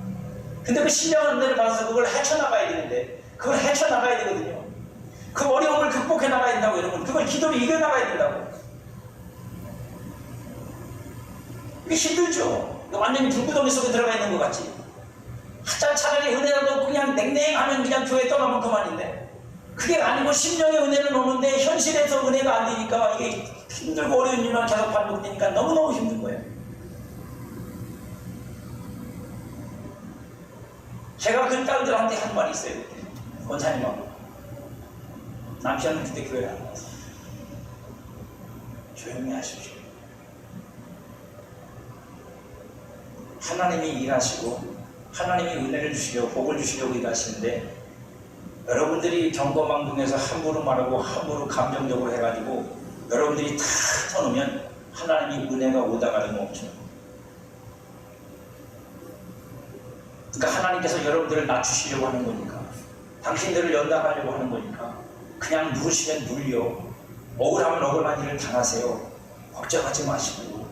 근데 그 신령한 은혜를 받아서 그걸 헤쳐나가야 되는데, 그걸 헤쳐나가야 되거든요. 그 어려움을 극복해 나가야 된다고, 여러분. 그걸 기도로 이겨나가야 된다고. 이게 힘들죠. 완전히 불구덩이 속에 들어가 있는 것 같지. 차라리 은혜라도 그냥 냉랭하면 그냥 교회 떠나면 그만인데, 그게 아니고 심령의 은혜는 오는데 현실에서 은혜가 안 되니까 이게 힘들고 어려운 일만 계속 반복되니까 너무너무 힘든 거예요. 제가 그 딸들한테 한 말이 있어요. 권사님하고. 남편은 그때 교회를 안 나왔어요. 조용히 하십시오. 하나님이 일하시고 하나님이 은혜를 주시려고, 복을 주시려고 일하시는데, 여러분들이 경거망동해서 함부로 말하고 함부로 감정적으로 해가지고 여러분들이 다 터놓으면 하나님이 은혜가 오다가는 멈춰요. 그러니까 하나님께서 여러분들을 낮추시려고 하는 거니까, 당신들을 연단하려고 하는 거니까 그냥 누르시면 눌려. 억울하면 억울한 일을 당하세요. 걱정하지 마시고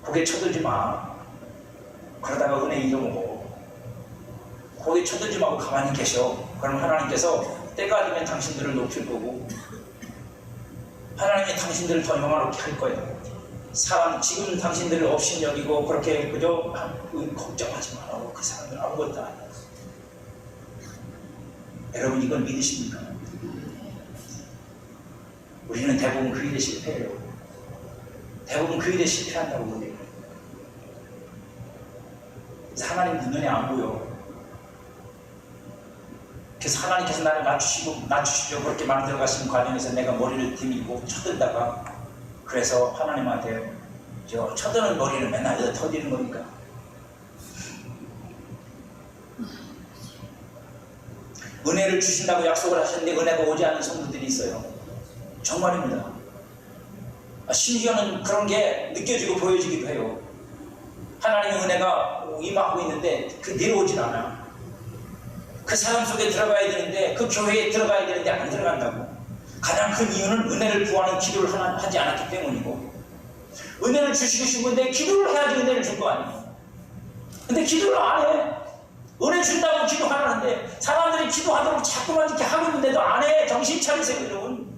고개 쳐들지 마. 그러다가 은혜 잃어먹어. 고개 쳐들지 말고 가만히 계셔. 그럼 하나님께서 때가 되면 당신들을 높일 거고, 하나님이 당신들을 더 영화롭게 할 거예요. 사람, 지금 당신들을 업신여기고 그렇게 그저 걱정하지 말라고, 그 사람들 아무것도 아니야. 여러분, 이걸 믿으십니까? 우리는 대부분 그 일에 실패해요. 대부분 그 일에 실패한다고 그래요. 그래서 하나님 눈에 안 보여. 그래서 하나님께서 나를 낮추시려고 그렇게 만들어 가시는 과정에서 내가 머리를 들이고 쳐들다가, 그래서 하나님한테 저 쳐드는 머리를 맨날 여기다 터지는 거니까. 은혜를 주신다고 약속을 하셨는데 은혜가 오지 않는 성도들이 있어요. 정말입니다. 심지어는 그런 게 느껴지고 보여지기도 해요. 하나님의 은혜가 임하고 있는데 그 내려오질 않아. 그 사람 속에 들어가야 되는데, 그 교회에 들어가야 되는데 안 들어간다고. 가장 큰 이유는 은혜를 구하는 기도를 하지 않았기 때문이고, 은혜를 주시고 싶은데 기도를 해야지 은혜를 줄 거 아니에요. 근데 기도를 안 해. 은혜 준다고 기도하는데 사람들이 기도하도록 자꾸만 이렇게 하고 있는데도 안 해. 정신 차리세요, 여러분.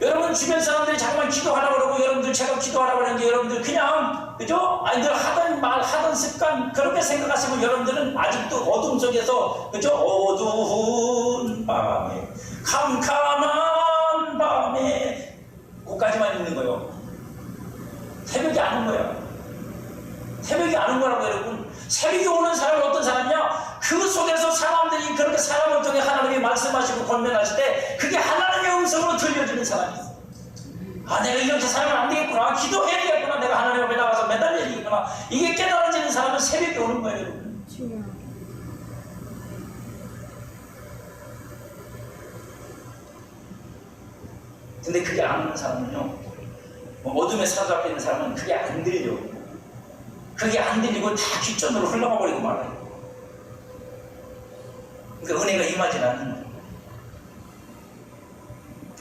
여러분 주변 사람들이 자꾸만 기도하라고 그러고, 여러분들 제가 기도하라고 하는 게 여러분들 그냥 그죠? 늘 하던 말, 하던 습관 그렇게 생각하시면 여러분들은 아직도 어둠 속에서 그죠? 어두운 밤에, 캄캄한 밤에, 그까지만 있는 거예요. 새벽이 안 온 거야. 새벽이 안 온 거라고, 여러분. 새벽이 오는 사람은 어떤 사람이냐? 그 속에서 사람들이 그렇게 사람을 통해 하나님이 말씀하시고 권면하실 때 그게 하나님의 음성으로 들려주는 사람이 있어. 아, 내가 이렇게 살면 안 되겠구나. 기도해야 되겠구나. 내가 하나님 앞에 나가서 매달려야 되겠구나. 이게 깨달아지는 사람은 새벽에 오는 거예요, 여러분. 근데 그게 안 오는 사람은요, 어둠에 사로잡혀 있는 사람은 그게 안 들려. 그게 안 들리고 다 귓전으로 흘러가 버리고 말아요. 그러니까 은혜가 임하지 않는 거예요.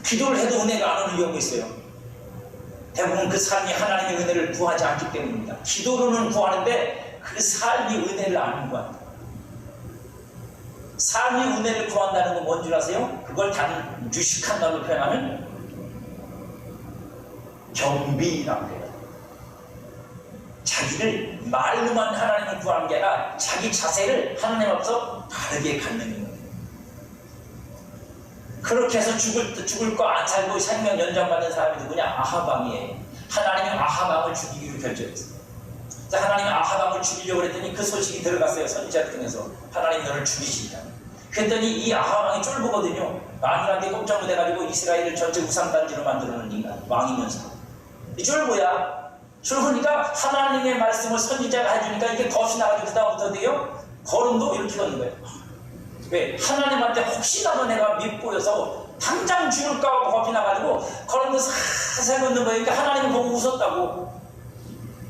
기도를 해도 은혜가 안 오는 경우가 있어요. 대부분 그 삶이 하나님의 은혜를 구하지 않기 때문입니다. 기도로는 구하는데 그 삶이 은혜를 안 구한다. 삶이 은혜를 구한다는 건 뭔 줄 아세요? 그걸 단 유식한 단어로 표현하면 경비라고 해요. 자기를 말로만 하나님을 구하는 게 아니라 자기 자세를 하나님 앞에서 바르게 갖는 거예요. 그렇게 해서 죽을 거 안 살고 생명 연장받는 사람이 누구냐? 아하방이에요. 하나님이 아하방을 죽이기로 결정했어요. 하나님이 아하방을 죽이려고 했더니 그 소식이 들어갔어요. 선지자를 통해서. 하나님 너를 죽이시리라. 그랬더니 이 아하방이 쫄보거든요. 왕이한테 꼼짝 못해가지고 이스라엘을 전체 우상단지로 만들어놓은 인간, 왕이면서. 이 쫄보야. 쫄보니까 하나님의 말씀을 선지자가 해주니까 이게 겁이 나가지고 그 다음부터 돼요. 걸음도 이렇게 걷는 거예요. 왜? 하나님한테 혹시라도 내가 밉보여서 당장 죽을까 하고 겁이 나가지고 걸음도 살살 걷는 거예요. 그러니까 하나님이 보고 웃었다고.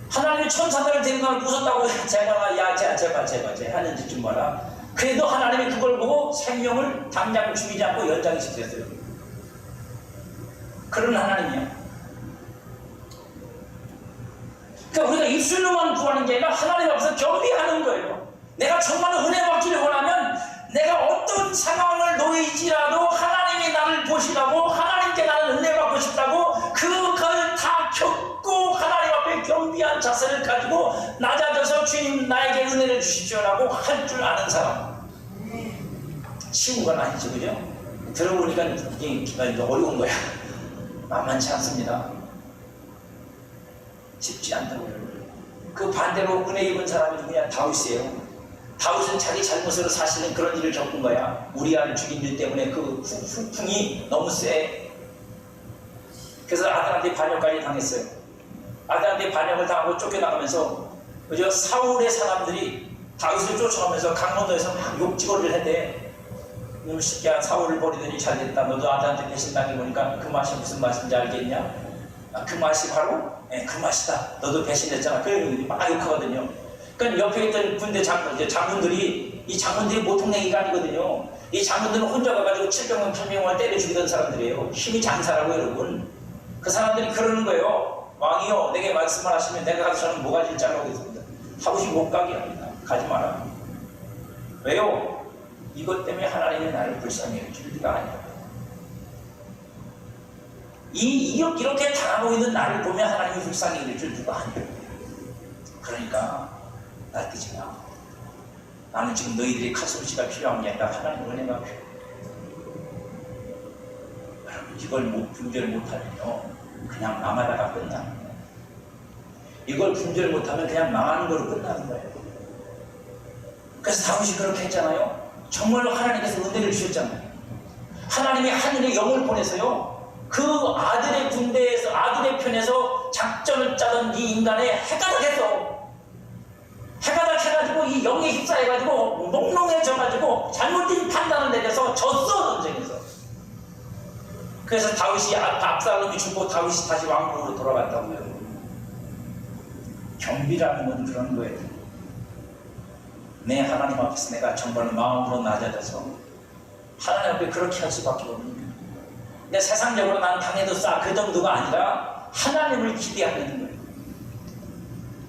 하나님이 천사들을 데리고 가면 웃었다고. 제발 야 제발 하는지 좀 봐라. 그래도 하나님이 그걸 보고 생명을 당장 죽이지 않고 연장시켰어요. 그런 하나님이야. 그러니까 우리가 입술로만 구하는 게 아니라 하나님 앞에서 경배하는 거예요. 내가 정말 은혜 받기를 원하면 내가 어떤 상황을 놓이지라도 하나님이 나를 보시라고, 하나님께 나는 은혜 받고 싶다고, 그걸 다 겪고 하나님 앞에 경비한 자세를 가지고 낮아져서 주님 나에게 은혜를 주십시오라고 할 줄 아는 사람. 쉬운 건 아니죠, 그죠? 들어보니까 이게 어려운 거야. 만만치 않습니다. 쉽지 않다고요. 그 반대로 은혜 입은 사람이 누구냐? 다윗이에요. 다윗은 자기 잘못으로 사실은 그런 일을 겪은 거야. 우리아를 죽인 일 때문에 그 후풍이 너무 세. 그래서 아들한테 반역까지 당했어요. 아들한테 반역을 당하고 쫓겨나가면서 그저 사울의 사람들이 다윗을 쫓아가면서 강원도에서 막 욕지거리를 했대. 이놈 새끼야, 사울을 버리더니 잘됐다. 너도 아들한테 배신당해보니까 그 맛이 무슨 맛인지 알겠냐? 그 맛이 바로 그 맛이다. 너도 배신했잖아. 그래서 막 욕하거든요. 그러니까 옆에 있던 군대 장군들이, 이 장군들이 보통 얘기가 아니거든요. 이 장군들은 혼자 가가지고 700명, 800명을 때려 죽이던 사람들이에요. 힘이 장사라고 여러분. 그 사람들이 그러는 거예요. 왕이요, 내게 말씀을 하시면 내가 가서 저는 모가지를 잘라오겠습니다. 다윗이 못 가게 합니다. 가지 마라. 왜요? 이것 때문에 하나님이 나를 불쌍히 여길 리가 아니야. 이렇게 당하고 있는 나를 보면 하나님이 불쌍히 여길 줄 누가 아니야. 그러니까 날뛰지 마. 나는 지금 너희들이 칼솜씨가 필요한 게 아니라 하나님 은혜가 필요해. 여러분, 이걸 분별을 못하면요, 그냥 망하다가 끝나는 거예요. 이걸 분별을 못하면 그냥 망하는 거로 끝나는 거예요. 그래서 다윗이 그렇게 했잖아요. 정말로 하나님께서 은혜를 주셨잖아요. 하나님이 하늘에 영을 보내서요, 그 아들의 군대에서, 아들의 편에서 작전을 짜던 이 인간의 해가닥 했어. 해가닥 해가지고 이 영에 휩싸여가지고 몽롱해져가지고 잘못된 판단을 내려서 졌어, 전쟁에서. 그래서 다윗이, 압살롬이 죽고 다윗이 다시 왕국으로 돌아갔다고요. 경비라는 건 그런 거예요. 내 하나님 앞에서 내가 정말 마음으로 낮아져서 하나님 앞에 그렇게 할 수밖에 없는 거예요. 근데 세상적으로 난 당해도 싸, 그 정도가 아니라 하나님을 기대하는 거예요.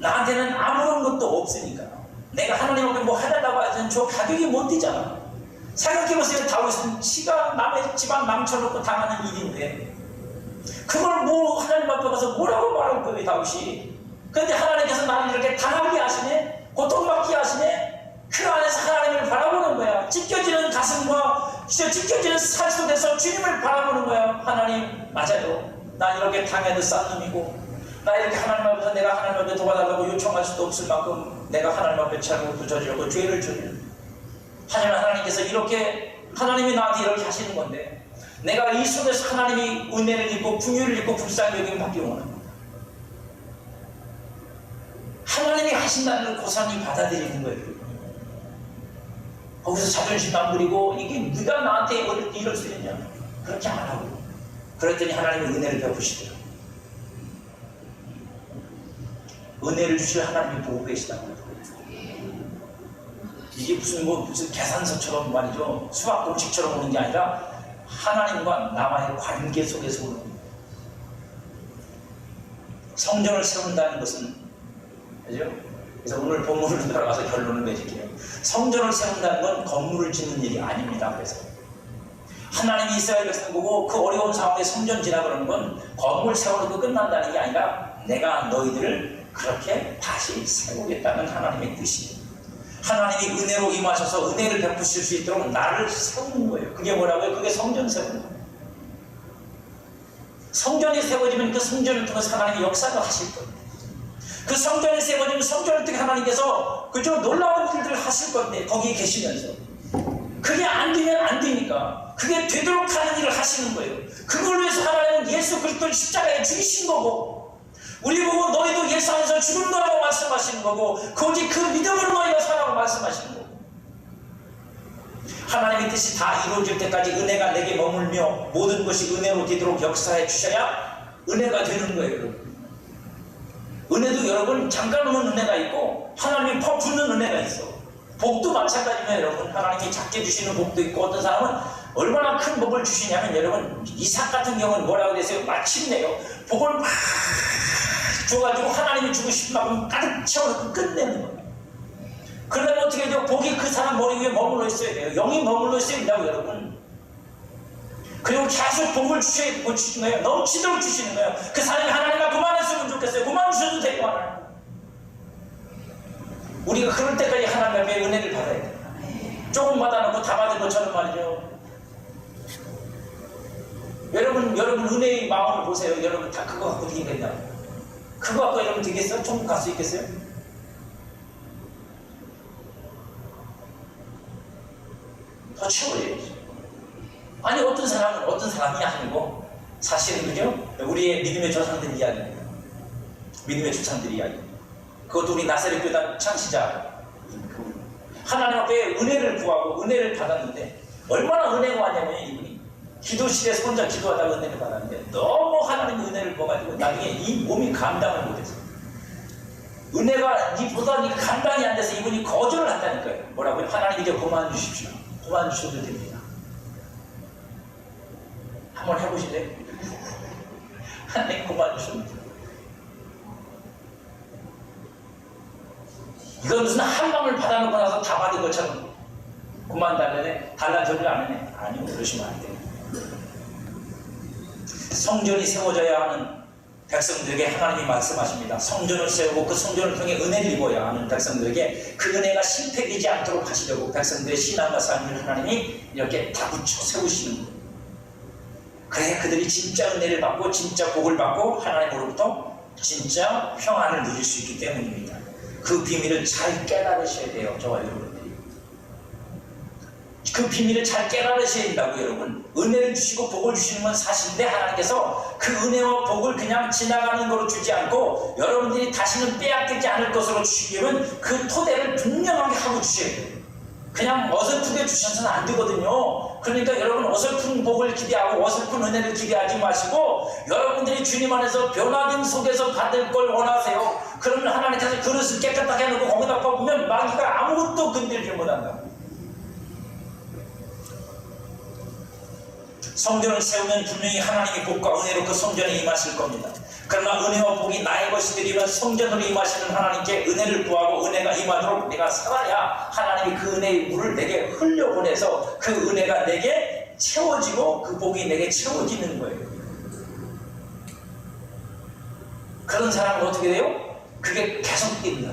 나한테는 아무런 것도 없으니까. 내가 하나님 앞에 뭐 하려다고 하면 저 가격이 못 되잖아. 생각해보세요. 다윗은 지가 남의 집안 망쳐놓고 당하는 일인데 그걸 뭐 하나님 앞에 가서 뭐라고 말할 거예요, 다윗이. 그런데 하나님께서 나를 이렇게 당하게 하시네, 고통받게 하시네. 그 안에서 하나님을 바라보는 거야. 찢겨지는 가슴과 찢겨지는 살 속에서 주님을 바라보는 거야. 하나님, 맞아요. 난 이렇게 당해도 싼 놈이고, 나 이렇게 하나님 앞에서 내가 하나님 앞에 도와달라고 요청할 수도 없을 만큼 내가 하나님 앞에 잘못도 저지르고 죄를 저지르고, 하지만 하나님께서 이렇게, 하나님이 나한테 이렇게 하시는 건데 내가 이 속에서 하나님이 은혜를 입고 긍휼을 입고 불쌍히 여김을 받기 원합니다. 하나님이 하신다는 걸 고스란히 받아들이는 거예요. 거기서 자존심 안 부리고 이게 네가 나한테 이럴 수 있냐, 그렇게 안 하고, 그랬더니 하나님이 은혜를 베푸시더라고요. 은혜를 주실 하나님이 보고 계시다고요. 이게 무슨 계산서처럼 말이죠, 수학 공식처럼 오는 게 아니라 하나님과 나와의 관계 속에서 오는 거예요. 성전을 세운다는 것은, 그죠? 그래서 오늘 본문으로 들어가서 결론을 맺을게요. 성전을 세운다는 건 건물을 짓는 일이 아닙니다. 그래서 하나님이 이스라엘 백성 보고 그 어려운 상황에 성전 지나 그러는 건 건물 세워놓고 끝난다는 게 아니라 내가 너희들을 그렇게 다시 세우겠다는 하나님의 뜻이에요. 하나님이 은혜로 임하셔서 은혜를 베푸실 수 있도록 나를 세우는 거예요. 그게 뭐라고요? 그게 성전 세우는 거예요. 성전이 세워지면 그 성전을 통해서 하나님이 역사를 하실 거예요. 그 성전이 세워지면 성전을 통해 하나님께서 그저 놀라운 일들을 하실 건데, 거기에 계시면서 그게 안 되면 안 되니까 그게 되도록 하는 일을 하시는 거예요. 그걸 위해서 하나님은 예수 그리스도를 십자가에 죽이신 거고, 우리 보고 너희도 예수 안에서 죽은 거라고 말씀하시는 거고, 오직 그 믿음으로 너희가 살라고 말씀하시는 거고, 하나님의 뜻이 다 이루어질 때까지 은혜가 내게 머물며 모든 것이 은혜로 되도록 역사해 주셔야 은혜가 되는 거예요, 여러분. 은혜도 여러분 잠깐 오는 은혜가 있고 하나님이 퍼붓는 은혜가 있어. 복도 마찬가지입니다, 여러분. 하나님이 작게 주시는 복도 있고 어떤 사람은 얼마나 큰 복을 주시냐면 여러분 이삭 같은 경우는 뭐라고 그랬어요? 마침내요. 복을 막 줘가지고 하나님이 주고 싶은 만큼 가득 채워서 끝내는 거예요. 그러면 어떻게 해요? 복이 그 사람 머리 위에 머물러 있어야 돼요. 영이 머물러 있어야 된다고 여러분. 그리고 계속 복을 주시는 거예요. 넘치도록 주시는 거예요. 그 사람이 하나님과 그만했으면 좋겠어요. 그만 주셔도 되고 하나님. 우리가 그럴 때까지 하나님 앞에 은혜를 받아야 돼요. 조금 받아놓고 다 받은 것처럼 말이죠. 여러분 은혜의 마음을 보세요. 여러분 다 그거 갖고 되겠냐? 그거 갖고 여러분 되겠어요? 천국 갈 수 있겠어요? 더 채워야지. 아니 어떤 사람이 아니고 사실은 그죠? 우리의 믿음의 조상들 이야기입니다. 믿음의 조상들 이야기. 그것도 우리 나사렛 교단 창시자. 하나님 앞에 은혜를 구하고 은혜를 받았는데 얼마나 은혜가 왔냐면 이분이 기도실에서 혼자 기도하다가 은혜를 받았는데 너무 하나님의 은혜를 보가지고 나중에 이 몸이 감당을 못했어요. 은혜가 니보다 감당이 안 돼서 이분이 거절을 한다니까요. 뭐라고요? 하나님 이제 그만 주십시오. 그만 주셔도 됩니다. 한번 해보실래요? 하나님 그만 주셔도 됩니다. 이건 무슨 한 방울 받아놓고 나서 다 받은 것처럼 그만 달라네? 달란 소리를 안 하네? 아니요, 그러시면 안 돼요. 성전이 세워져야 하는 백성들에게 하나님이 말씀하십니다. 성전을 세우고 그 성전을 통해 은혜를 입어야 하는 백성들에게 그 은혜가 실패되지 않도록 하시려고 백성들의 신앙과 삶을 하나님이 이렇게 다 붙여 세우시는 거예요. 그래야 그들이 진짜 은혜를 받고 진짜 복을 받고 하나님으로부터 진짜 평안을 누릴 수 있기 때문입니다. 그 비밀을 잘 깨달으셔야 돼요. 저와 여러분들이. 그 비밀을 잘 깨달으셔야 된다고 여러분. 은혜를 주시고 복을 주시는 건 사실인데 하나님께서 그 은혜와 복을 그냥 지나가는 거로 주지 않고 여러분들이 다시는 빼앗기지 않을 것으로 주시려면 그 토대를 분명하게 하고 주셔야 돼요. 그냥 어설프게 주셔서는 안 되거든요. 그러니까 여러분 어설픈 복을 기대하고 어설픈 은혜를 기대하지 마시고 여러분들이 주님 안에서 변화됨 속에서 받을 걸 원하세요. 그러면 하나님께서 그릇을 깨끗하게 해놓고 거기다 뽑으면 마귀가 아무것도 건들지 못한다. 성전을 세우면 분명히 하나님의 복과 은혜로 그 성전에 임하실 겁니다. 그러나 은혜와 복이 나의 것이 되리면 성전으로 임하시는 하나님께 은혜를 구하고 은혜가 임하도록 내가 살아야 하나님이 그 은혜의 물을 내게 흘려보내서 그 은혜가 내게 채워지고 그 복이 내게 채워지는 거예요. 그런 사람은 어떻게 돼요? 그게 계속 뛴다.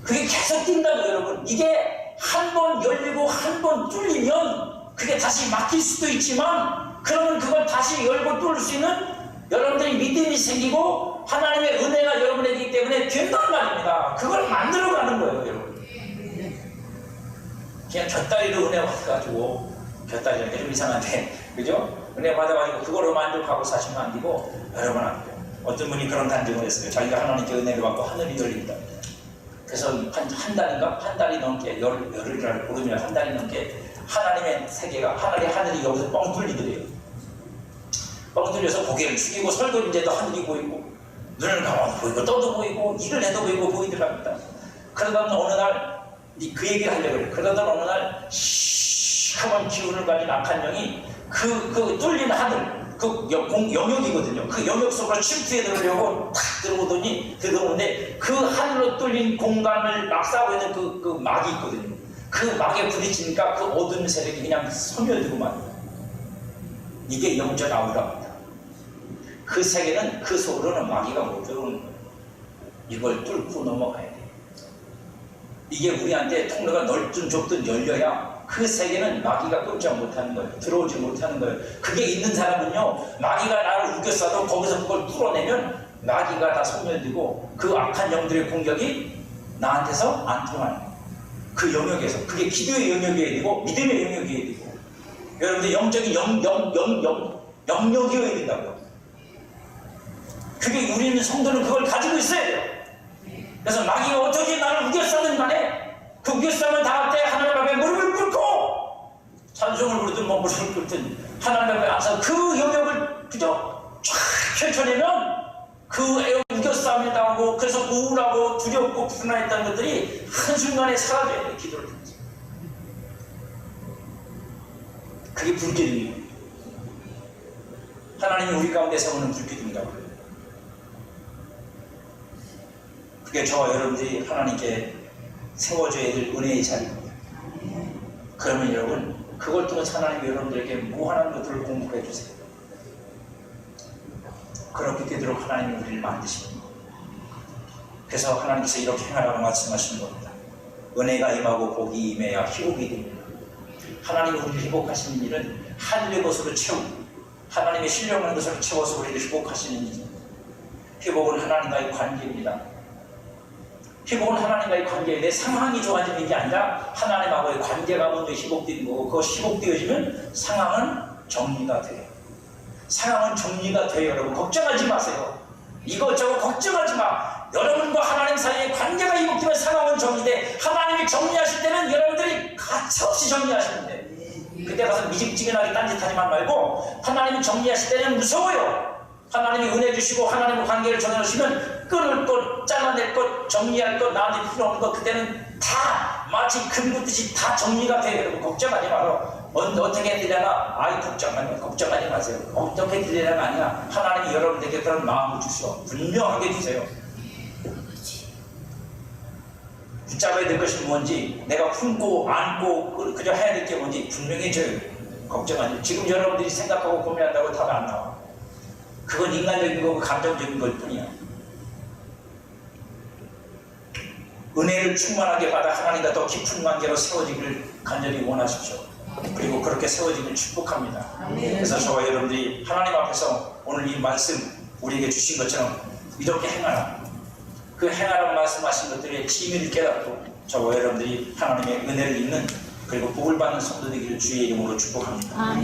그게 계속 뛴다고 여러분. 이게 한 번 열리고 한 번 뚫리면 그게 다시 막힐 수도 있지만 그러면 그걸 다시 열고 뚫을 수 있는 여러분들이 믿음이 생기고 하나님의 은혜가 여러분에게 있기 때문에 된단 말입니다. 그걸 만들어가는 거예요, 여러분. 그냥 곁다리로 은혜 받아가지고 곁다리가 좀 이상한데 그죠? 은혜 받아가지고 그거로 만족하고 사시면 안 되고 여러분 안 돼요. 어떤 분이 그런 간증을 했어요. 자기가 하나님께 은혜를 받고 하늘이 열린다. 그래서 한 달인가? 한 달이 넘게 열흘이라 보름이라 한 달이 넘게 하나님의 세계가 하늘이 여기서 뻥 뚫리더래요. 뻥 뚫려서 고개를 숙이고 설거지인데도 하늘이 보이고 눈을 감아도 보이고 떠도 보이고 일을 해도 보이더랍니다. 그러다 어느 날 그 얘기를 하려고 그래요. 그러다 어느 날 시커먼 기운을 가진 악한 영이 그 뚫린 하늘 그 영역이거든요. 그 영역 속으로 침투해 들어오려고 탁 들어오는데 그 하늘로 뚫린 공간을 막 싸고 있는 그 막이 있거든요. 그 막에 부딪히니까 그 어두운 세력이 그냥 소멸되고 말이에요. 이게 영적 아우라입니다. 그 세계는 그 속으로는 마귀가 못 들어오는 거예요. 이걸 뚫고 넘어가야 돼요. 이게 우리한테 통로가 넓든 좁든 열려야 그 세계는 마귀가 꼼짝 못하는 거예요. 들어오지 못하는 거예요. 그게 있는 사람은요, 마귀가 나를 우겨싸도 거기서 그걸 뚫어내면 마귀가 다 소멸되고 그 악한 영들의 공격이 나한테서 안 통하는 거예요. 그 영역에서. 그게 기도의 영역이어야 되고 믿음의 영역이어야 되고 여러분들 영적인 영역이어야 된다고요. 그게 우리는 성도는 그걸 가지고 있어야 돼요. 그래서 마귀가 어떻게 나를 우겨싸든 간에 그 우겨싸움을 당할 때 하나님 앞에 무릎을 꿇고 찬송을 부르든 뭐 무릎을 꿇든 하나님 앞에 앉아서 그 영역을 그저 쫙 펼쳐내면 그 우겨싸움을 당하고 그래서 우울하고 두렵고 불안했던 것들이 한순간에 사라져야 돼. 기도를 통해서. 그게 불기둥이에요. 하나님이 우리 가운데 세우는 불기둥이라고 해요. 그게 저와 여러분들이 하나님께 세워줘야 될 은혜의 자리입니다. 그러면 여러분 그걸 통해서 하나님이 여러분들에게 무한한 것들을 공급해 주세요. 그렇게 되도록 하나님이 우리를 만드십니다. 그래서 하나님께서 이렇게 행하라고 말씀하시는 겁니다. 은혜가 임하고 복이 임해야 희복이 됩니다. 하나님이 우리를 희복하시는 일은 하늘의 것으로 채우고 하나님의 신령한 것으로 채워서 우리를 희복하시는 일입니다. 희복은 하나님과의 관계입니다. 희복은 하나님과의 관계에 내 상황이 좋아지는 게 아니라 하나님하고의 관계가 먼저 희복되는 거고, 그것이 희복되어지면 상황은 정리가 돼요. 상황은 정리가 돼요. 여러분 걱정하지 마세요. 이것저것 걱정하지 마. 여러분과 하나님 사이의 관계가 희복되면 상황은 정리돼. 하나님이 정리하실 때는 여러분들이 가차없이 정리하시면 돼. 그때 가서 미직지근하게 딴짓하지만 말고 하나님이 정리하실 때는 무서워요. 하나님이 은혜 주시고 하나님과 관계를 정해놓으시면 끊을 것, 잘라낼 것, 정리할 것, 나한테 필요 없는 것, 그때는 다 마치 금 붓듯이 다 정리가 돼요. 여러분 걱정하지 말아요. 어떻게 되려나? 아이 걱정하지 마세요. 어떻게 되려나가 아니라 하나님이 여러분에게 그런 마음을 주셔. 분명하게 주세요. 붙잡아야 될 것이 뭔지, 내가 품고 안고 그저 해야 될 게 뭔지 분명해져요. 걱정하지 마세요. 지금 여러분들이 생각하고 고민한다고 답이 안 나와. 그건 인간적인 거고 감정적인 걸 뿐이야. 은혜를 충만하게 받아 하나님과 더 깊은 관계로 세워지기를 간절히 원하십시오. 그리고 그렇게 세워지기를 축복합니다. 그래서 저와 여러분들이 하나님 앞에서 오늘 이 말씀 우리에게 주신 것처럼 이렇게 행하라. 그 행하라고 말씀하신 것들의 진리를 깨닫고 저와 여러분들이 하나님의 은혜를 입는 그리고 복을 받는 성도 되기를 주의 이름으로 축복합니다.